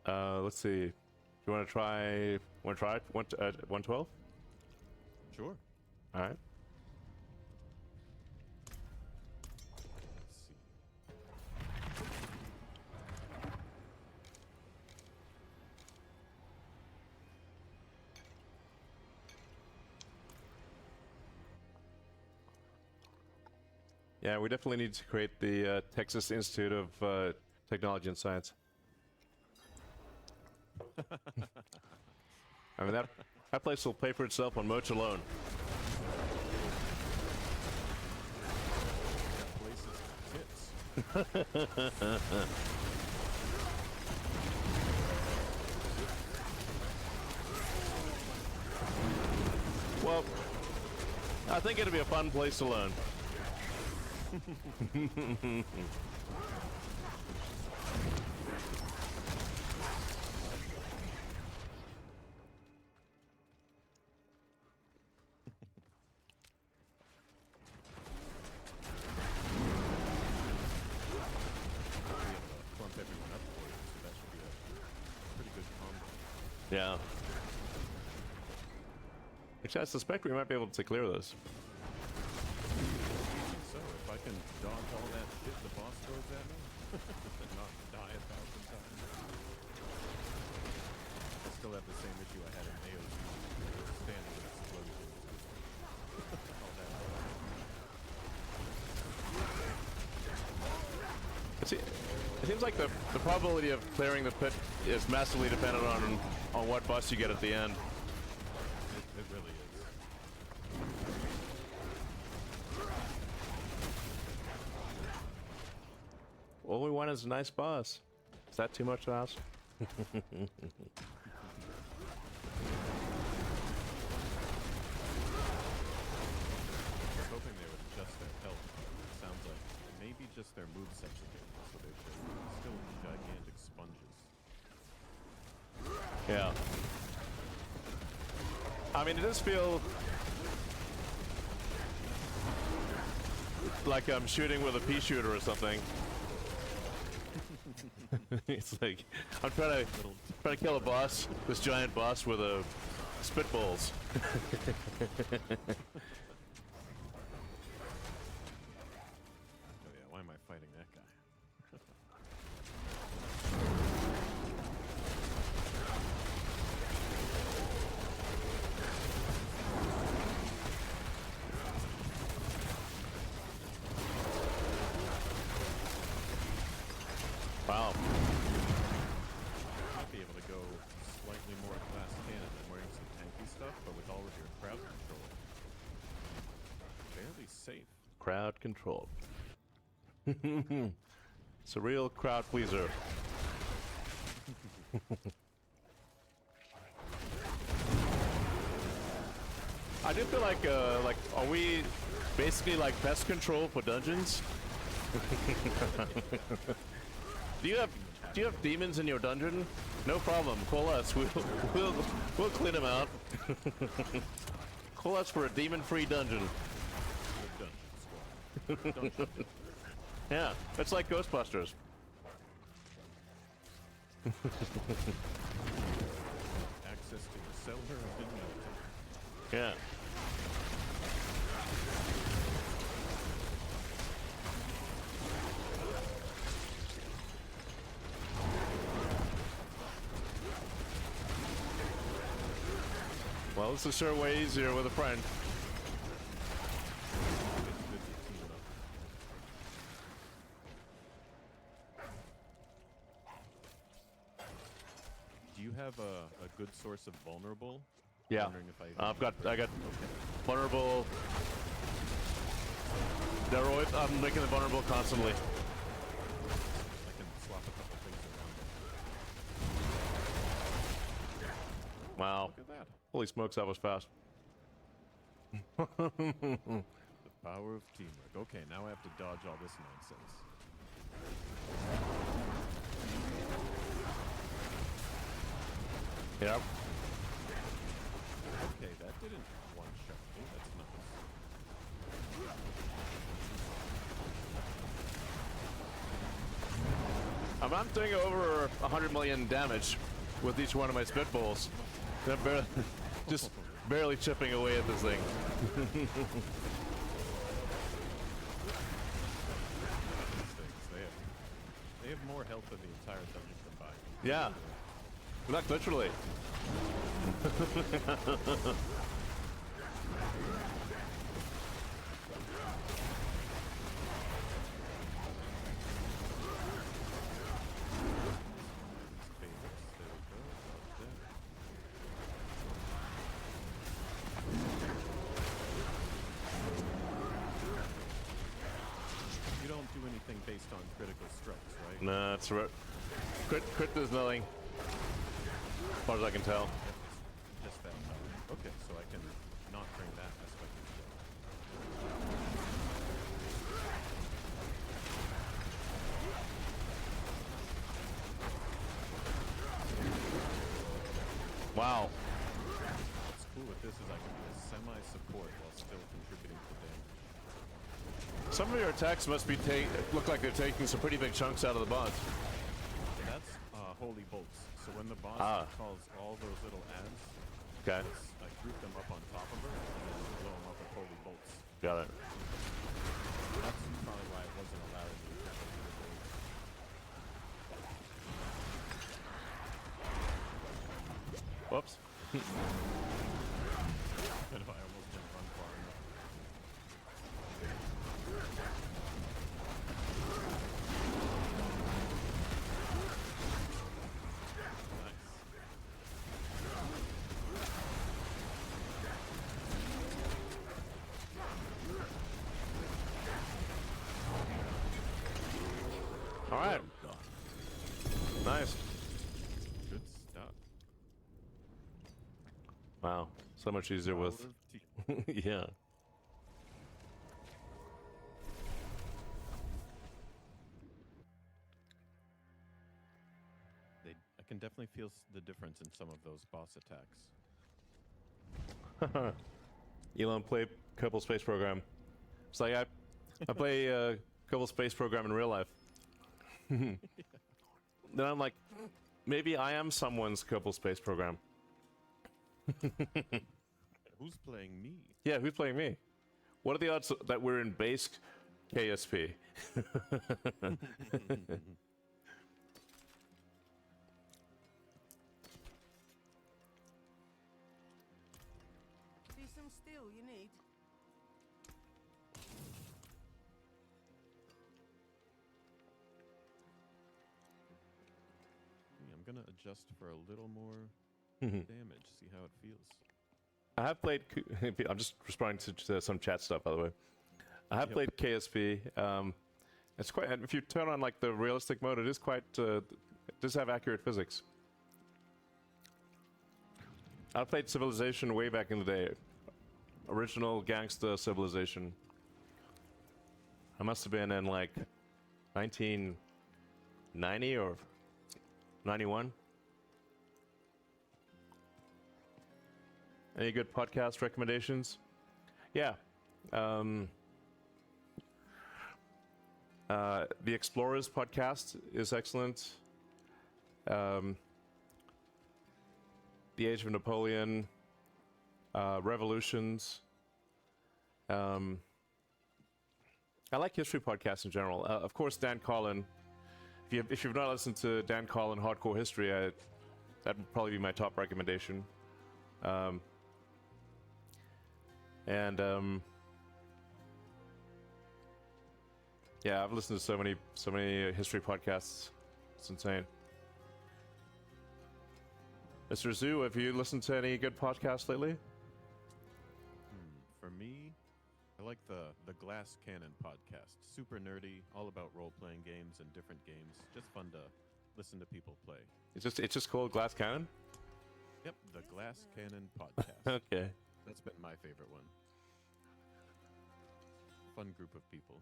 Let's see. You want to try? 112? Sure. All right. Let's see. Yeah, we definitely need to create the Texas Institute of Technology and Science. I mean, that place will pay for itself on merch alone. That place is tits. Well, I think it'll be a fun place to learn. Plump everyone up for you, so that should be a pretty good combo. Yeah. Actually, I suspect we might be able to clear this. So, if I can dodge all that shit the boss throws at me, and not die 1,000 times. I still have the same issue I had in AOC, standing with explosions. All that. It seems like the probability of clearing the pit is massively dependent on what boss you get at the end. It really is. All we want is a nice boss. Is that too much to ask? I was hoping they would adjust their health. It sounds like maybe just their movesets are different, so they're still gigantic sponges. Yeah. I mean, it does feel like I'm shooting with a pea shooter or something. It's like I'm trying to kill a boss, this giant boss with a spitballs. Oh yeah, why am I fighting that guy? Wow. Might be able to go slightly more glass cannon than wearing some tanky stuff, but with all of your crowd control. Fairly safe. Crowd control. It's a real crowd pleaser. I do feel like are we basically like pest control for dungeons? Do you have Do you have demons in your dungeon? No problem. Call us. We'll clean them out. Call us for a demon-free dungeon. Yeah, it's like Ghostbusters. Access to the cellar of midnight. Yeah. Well, this is sure way easier with a friend. Do you have a good source of vulnerable? Yeah, Wondering if I got vulnerable. They're always, I'm making it vulnerable constantly. I can swap a couple things around. Wow. Look at that. Holy smokes, that was fast. The power of teamwork. Okay, now I have to dodge all this nonsense. Yep. Okay, that didn't one-shot me. That's nice. I'm doing over 100 million damage with each one of my spitballs. I'm just barely chipping away at this thing. They have more health than the entire dungeon combined. Yeah. Not literally. You don't do anything based on critical strikes, right? Nah, it's right. Crit does nothing. As far as I can tell. Just that. Okay, so I can not bring that aspect of Wow. What's cool with this is I can be a semi-support while still contributing to damage. Some of your attacks must be look like they're taking some pretty big chunks out of the boss. That's holy bolts. So when the boss calls all those little adds, Okay. I group them up on top of her and then blow them up with holy bolts. Got it. That's probably why it wasn't allowing me to do the bolts. Whoops. And if I almost didn't run far enough. All right. Nice. Good stuff. Wow. So much easier with. Power of team. Yeah. I can definitely feel the difference in some of those boss attacks. Elon play Kerbal Space Program. It's like I play Kerbal Space Program in real life. Then I'm like, maybe I am someone's Kerbal Space Program. Who's playing me? Yeah, who's playing me? What are the odds that we're in base KSP? See some steel you need? I'm gonna adjust for a little more damage, see how it feels. I have played. I'm just responding to some chat stuff, by the way. I have played KSP. It's quite. If you turn on like the realistic mode, it is quite. It does have accurate physics. I played Civilization way back in the day. Original gangster Civilization. I must have been in like 1990 or 91. Any good podcast recommendations? Yeah. The Explorers podcast is excellent. The Age of Napoleon, Revolutions. I like history podcasts in general. Of course, Dan Carlin. If you've not listened to Dan Carlin Hardcore History, that would probably be my top recommendation. Yeah, I've listened to so many history podcasts. It's insane. Mr. Zoo, have you listened to any good podcasts lately? For me, I like the Glass Cannon podcast. Super nerdy, all about role-playing games and different games. Just fun to listen to people play. It's just called Glass Cannon? Yep, the Glass Cannon podcast. Okay. That's been my favorite one. Fun group of people.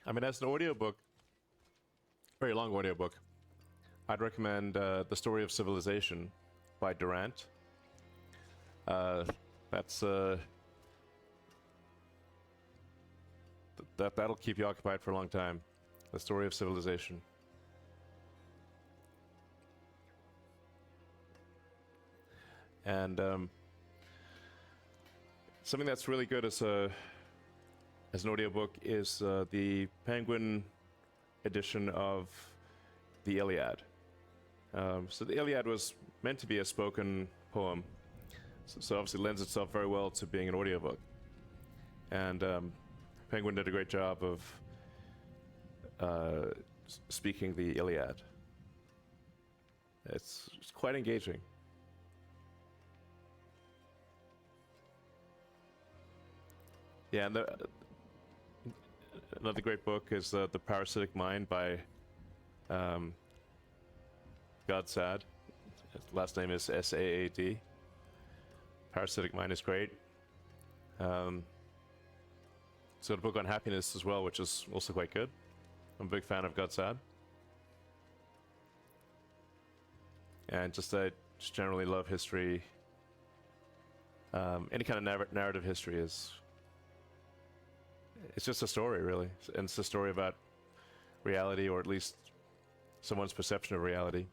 I mean, as an audiobook, very long audiobook, I'd recommend The Story of Civilization by Durant. That'll keep you occupied for a long time. The Story of Civilization. And something that's really good as an audiobook is the Penguin edition of the Iliad. So the Iliad was meant to be a spoken poem, so obviously lends itself very well to being an audiobook. And Penguin did a great job of speaking the Iliad. It's quite engaging. Yeah, and another great book is The Parasitic Mind by Godsaad. His last name is S-A-A-D. Parasitic Mind is great. So the book on happiness as well, which is also quite good. I'm a big fan of Godsaad. And I just generally love history. Any kind of narrative history it's just a story, really. And it's a story about reality, or at least someone's perception of reality.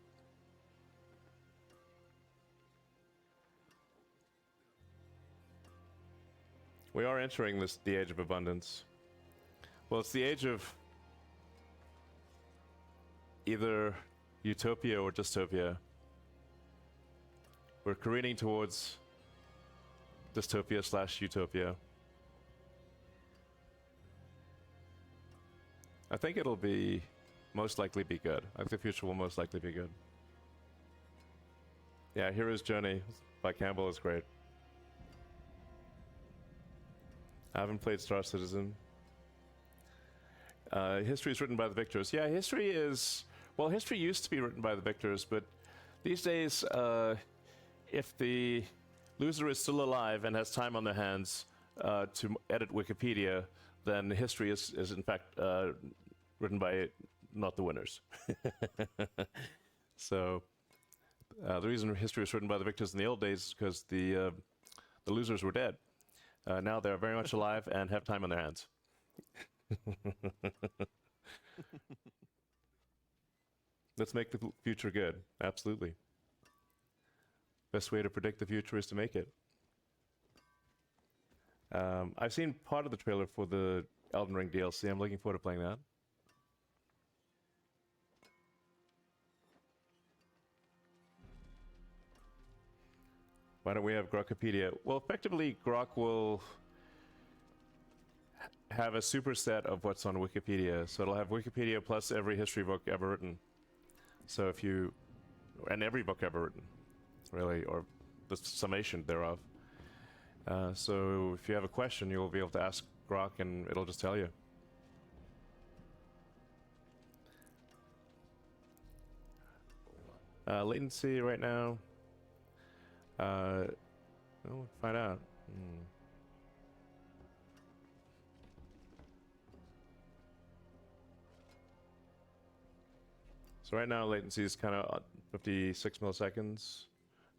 We are entering the age of abundance. Well, it's the age of either utopia or dystopia. We're careening towards dystopia/utopia. I think it'll most likely be good. I think the future will most likely be good. Yeah, Hero's Journey by Campbell is great. I haven't played Star Citizen. History is written by the victors. Yeah, history used to be written by the victors, but these days, if the loser is still alive and has time on their hands to edit Wikipedia, then history is in fact written by not the winners. So the reason history was written by the victors in the old days is because the losers were dead. Now they're very much alive and have time on their hands. Let's make the future good. Absolutely. Best way to predict the future is to make it. I've seen part of the trailer for the Elden Ring DLC. I'm looking forward to playing that. Why don't we have Grokopedia? Well, effectively, Grok will have a superset of what's on Wikipedia. So it'll have Wikipedia plus every history book ever written. So and every book ever written, really, or the summation thereof. So if you have a question, you'll be able to ask Grok and it'll just tell you. Latency right now. We'll find out. So right now latency is kind of 56 milliseconds,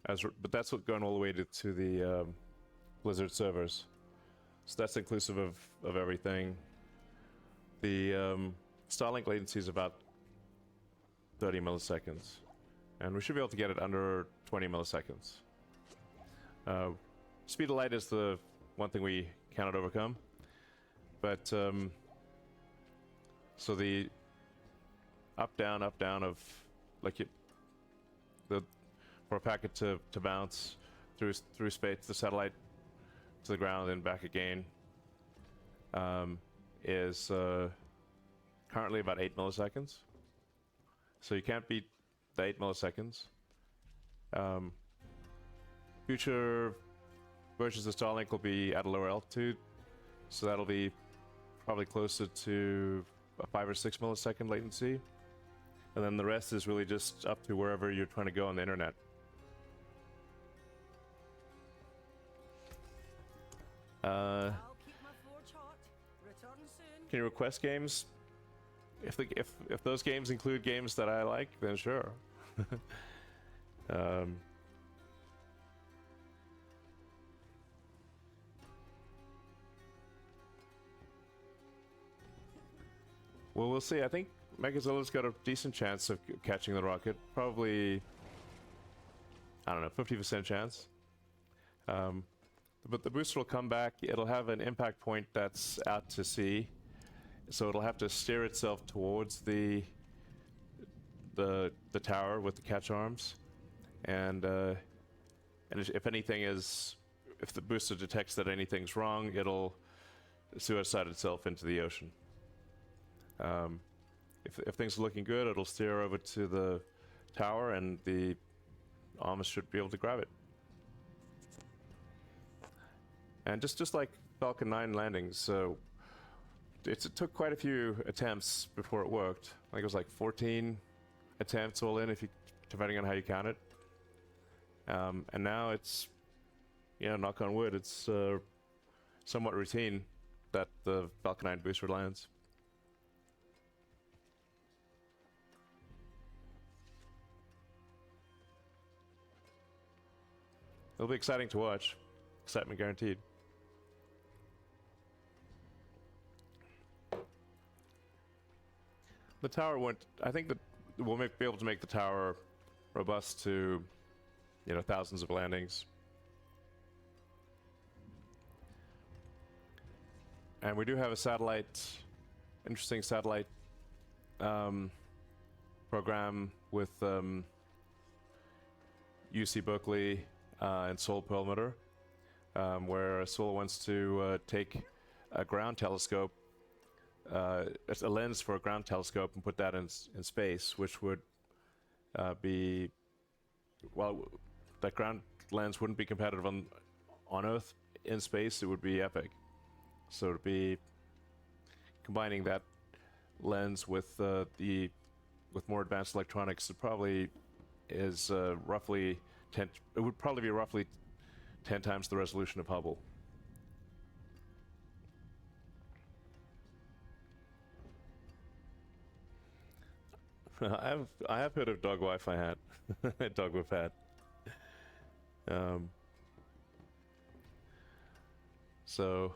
but that's what going all the way to the Blizzard servers. So that's inclusive of everything. The Starlink latency is about 30 milliseconds, and we should be able to get it under 20 milliseconds. Speed of light is the one thing we cannot overcome, but so the up down of for a packet to bounce through space, the satellite to the ground and back again, is currently about 8 milliseconds. So you can't beat the 8 milliseconds. Future versions of Starlink will be at a lower altitude, so that'll be probably closer to a 5 or 6 millisecond latency. And then the rest is really just up to wherever you're trying to go on the internet. I'll keep my forge hot. Return soon. Can you request games? If those games include games that I like, then sure. Well, we'll see. I think Megazilla's got a decent chance of catching the rocket. Probably, I don't know, 50% chance. But the booster will come back. It'll have an impact point that's out to sea, so it'll have to steer itself towards the tower with the catch arms, and if anything is, if the booster detects that anything's wrong, it'll suicide itself into the ocean. If things are looking good, it'll steer over to the tower, and the arms should be able to grab it. And just like Falcon 9 landings, so it took quite a few attempts before it worked. I think it was like 14 attempts all in, depending on how you count it. And now it's, knock on wood, it's somewhat routine that the Falcon 9 booster lands. It'll be exciting to watch. Excitement guaranteed. The tower I think that we'll be able to make the tower robust to, thousands of landings. And we do have a interesting satellite program with UC Berkeley and Seoul Perlmutter, where Seoul wants to take a ground telescope, a lens for a ground telescope, and put that in space, which would be, well, that ground lens wouldn't be competitive on Earth. In space, it would be epic. So it would be combining that lens with more advanced electronics. It probably is roughly 10. It would probably be roughly 10 times the resolution of Hubble. I have heard of dog Wi-Fi hat, dog with hat. So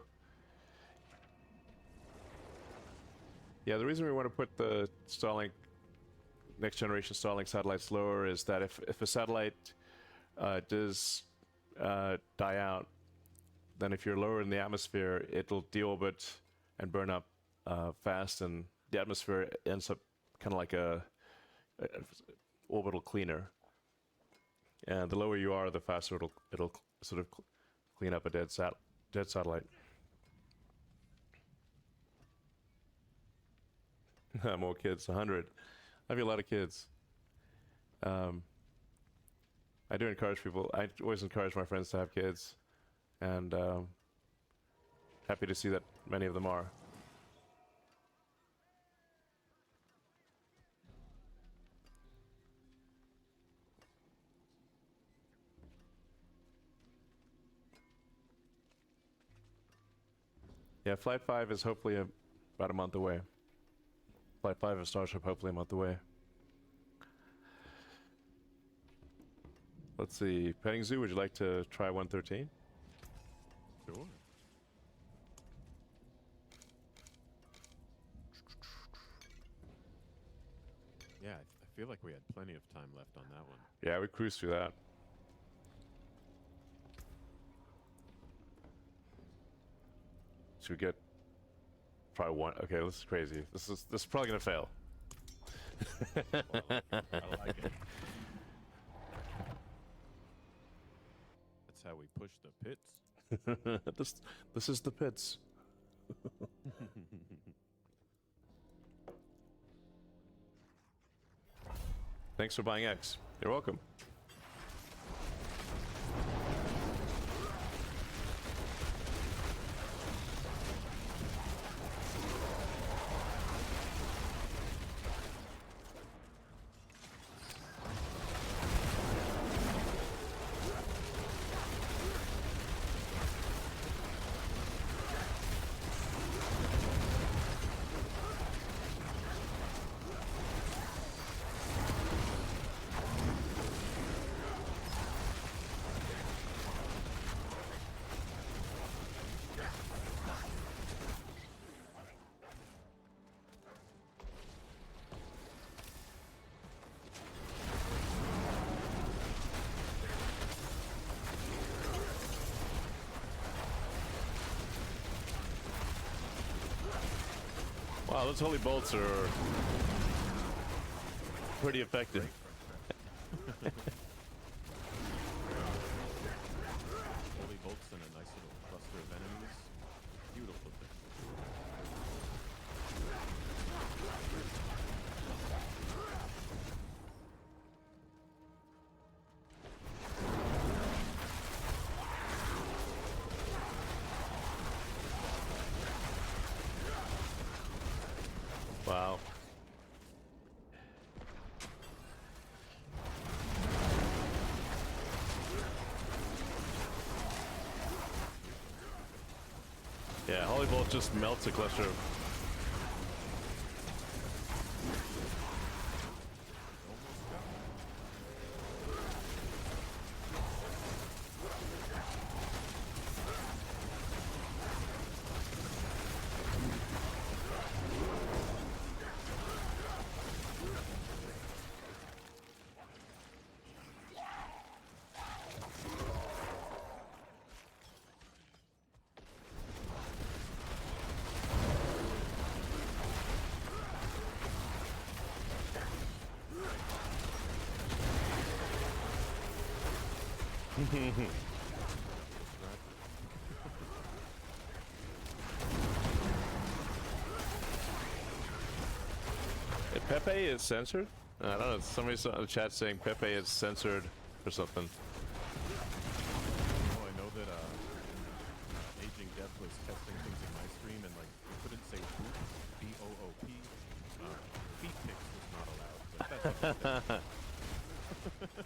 yeah, the reason we want to put the Starlink, next generation Starlink satellites lower is that if a satellite does die out, then if you're lower in the atmosphere, it'll deorbit and burn up fast, and the atmosphere ends up kind of like a orbital cleaner. And the lower you are, the faster it'll sort of clean up a dead satellite. More kids, 100. That'd be a lot of kids. I do encourage people. I always encourage my friends to have kids, and happy to see that many of them are. Yeah, Flight 5 is hopefully about a month away. Flight 5 of Starship hopefully a month away. Let's see. Petting Zoo, would you like to try 113? Sure. Yeah, I feel like we had plenty of time left on that one. Yeah, we cruised through that. Should we get probably one? Okay, this is crazy. This is probably gonna fail. Well, I like it. That's how we push the pits. this is the pits. Thanks for buying X. You're welcome. Wow, those holy bolts are pretty effective. Holy bolts and a nice little cluster of enemies. Beautiful thing. Wow. Yeah, holy bolt just melts a cluster of. If Pepe is censored? I don't know. Somebody's on the chat saying Pepe is censored or something. Oh, I know that Aging Death was testing things in my stream, and like you couldn't say boop, B-O-O-P. Feet pics was not allowed. But that's okay.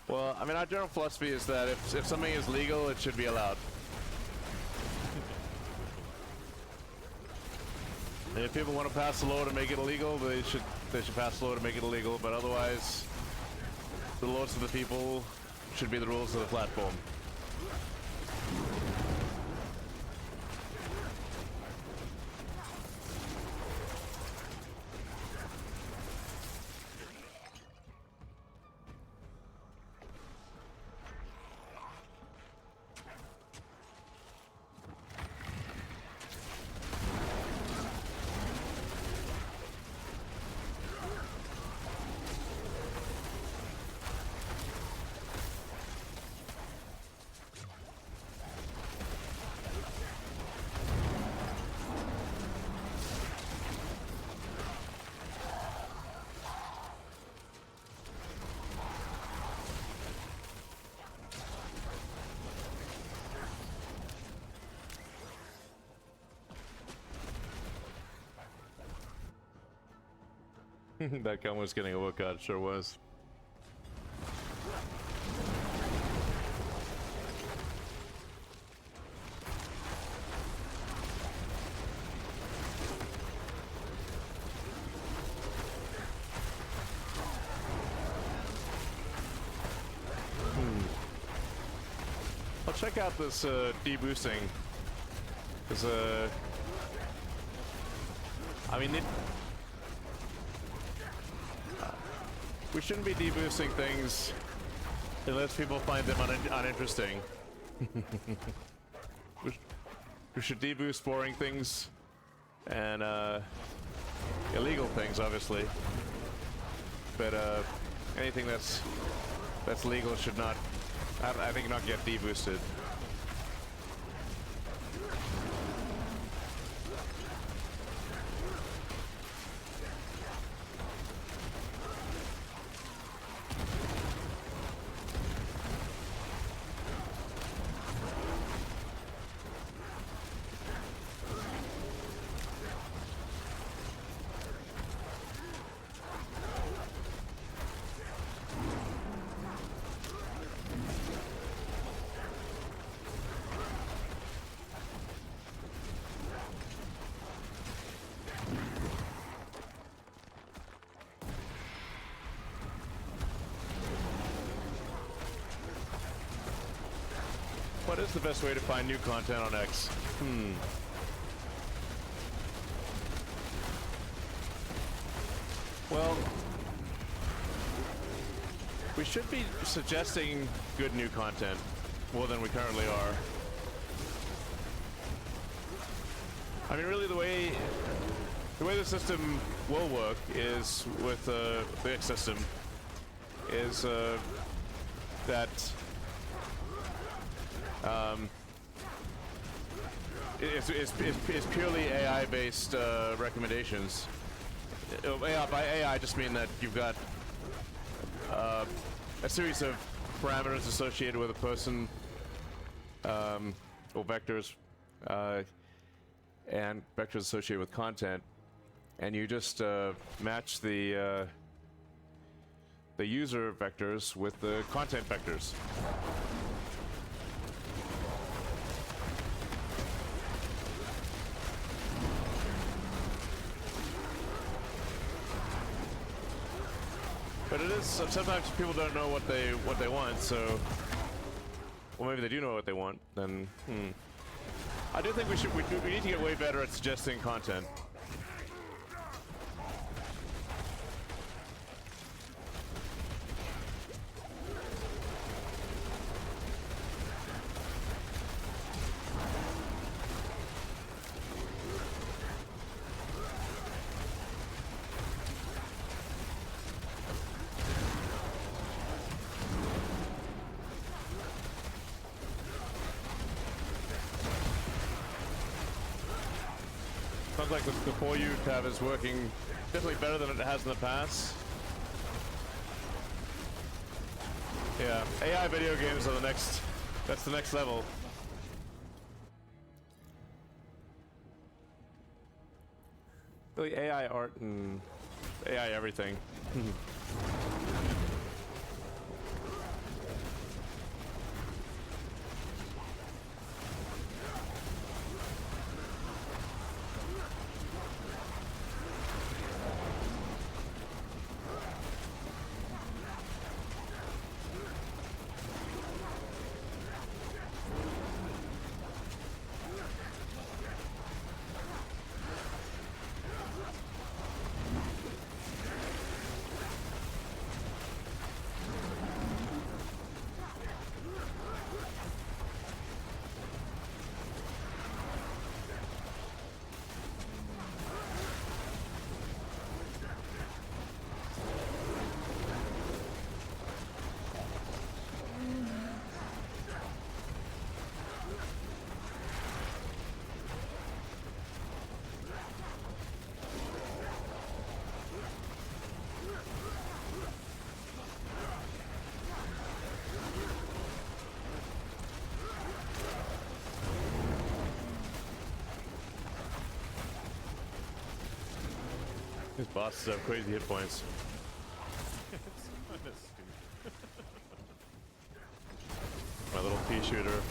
Well, I mean, our general philosophy is that if something is legal, it should be allowed. And if people want to pass a law to make it illegal, they should pass a law to make it illegal. But otherwise, the laws of the people should be the rules of the platform. That gun was getting a workout, it sure was. I'll check out this deboosting. Because, I mean, we shouldn't be deboosting things unless people find them uninteresting. We should deboost boring things and illegal things, obviously. But anything that's legal should not, I think, not get deboosted. What is the best way to find new content on X? Well, we should be suggesting good new content more than we currently are. I mean, really, the way the system will work is with the X system is that it's purely AI-based recommendations. By AI, I just mean that you've got a series of parameters associated with a person, or vectors, and vectors associated with content, and you just match the user vectors with the content vectors. But it is, sometimes people don't know what they want, so, well, maybe they do know what they want, then, I do think we need to get way better at suggesting content. Sounds like the For You tab is working definitely better than it has in the past. Yeah, AI video games are that's the next level. Really, AI art and AI everything. These bosses have crazy hit points. It's kind of stupid. My little pea shooter.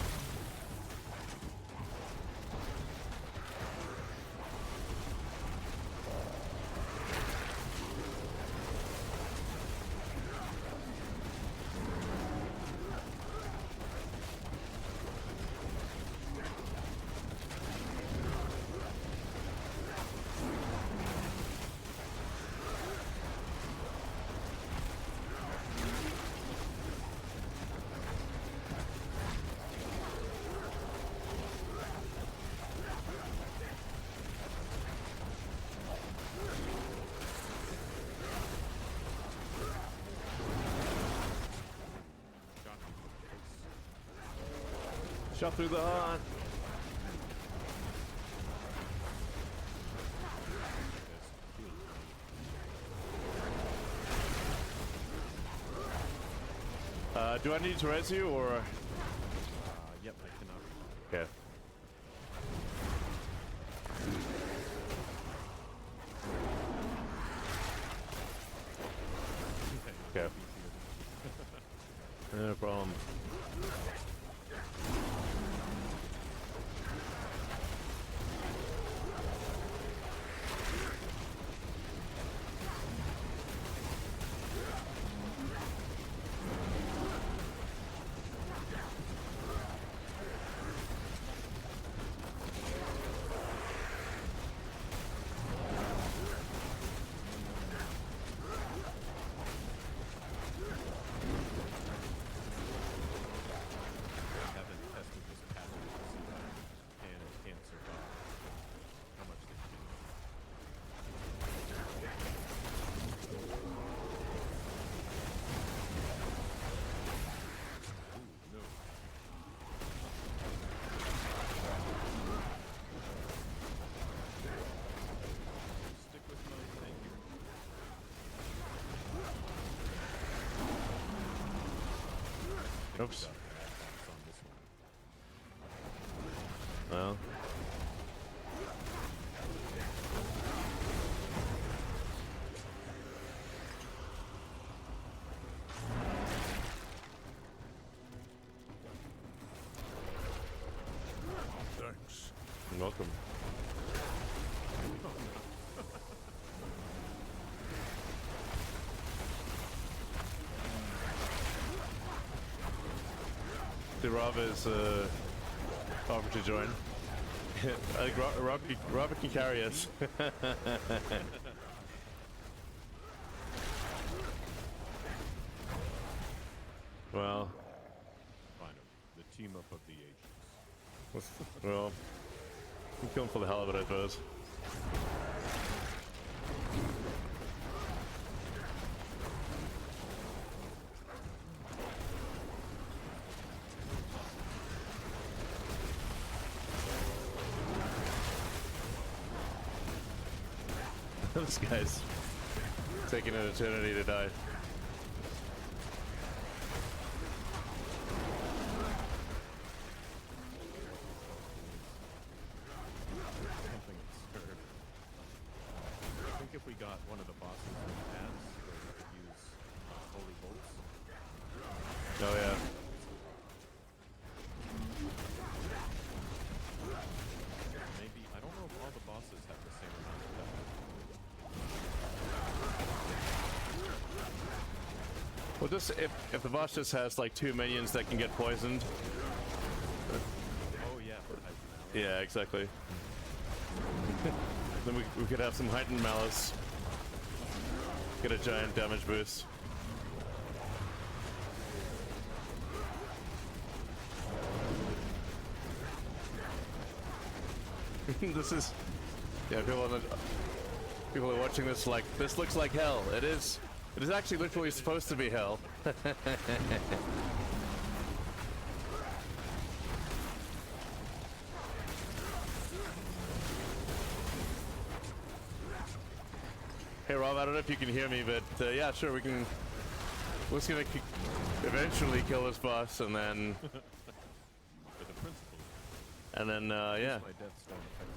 Shot through the heart. Do I need to res you or? Yep, I cannot. Okay. Okay. No problem. Oops. Well. Thanks. You're welcome. The Rob is offered to join. I think Robert can carry us. Well, Finally, the team up of the ages. well, I'm going for the hell of it, I suppose. This guy's taking an eternity to die. Something absurd. I think if we got one of the bosses in the pads where we could use holy bolts. Oh yeah. Maybe, I don't know if all the bosses have the same amount of health. Well, just if the boss just has like 2 minions that can get poisoned. Oh yeah, for heightened malice. Yeah, exactly. Then we could have some heightened malice. Get a giant damage boost. This is, yeah. People are watching this like this looks like hell. It is. It is actually literally supposed to be hell. Hey Rob, I don't know if you can hear me, but yeah, sure, we can. We're just gonna eventually kill this boss, and then, For the principle. yeah. My death stone affects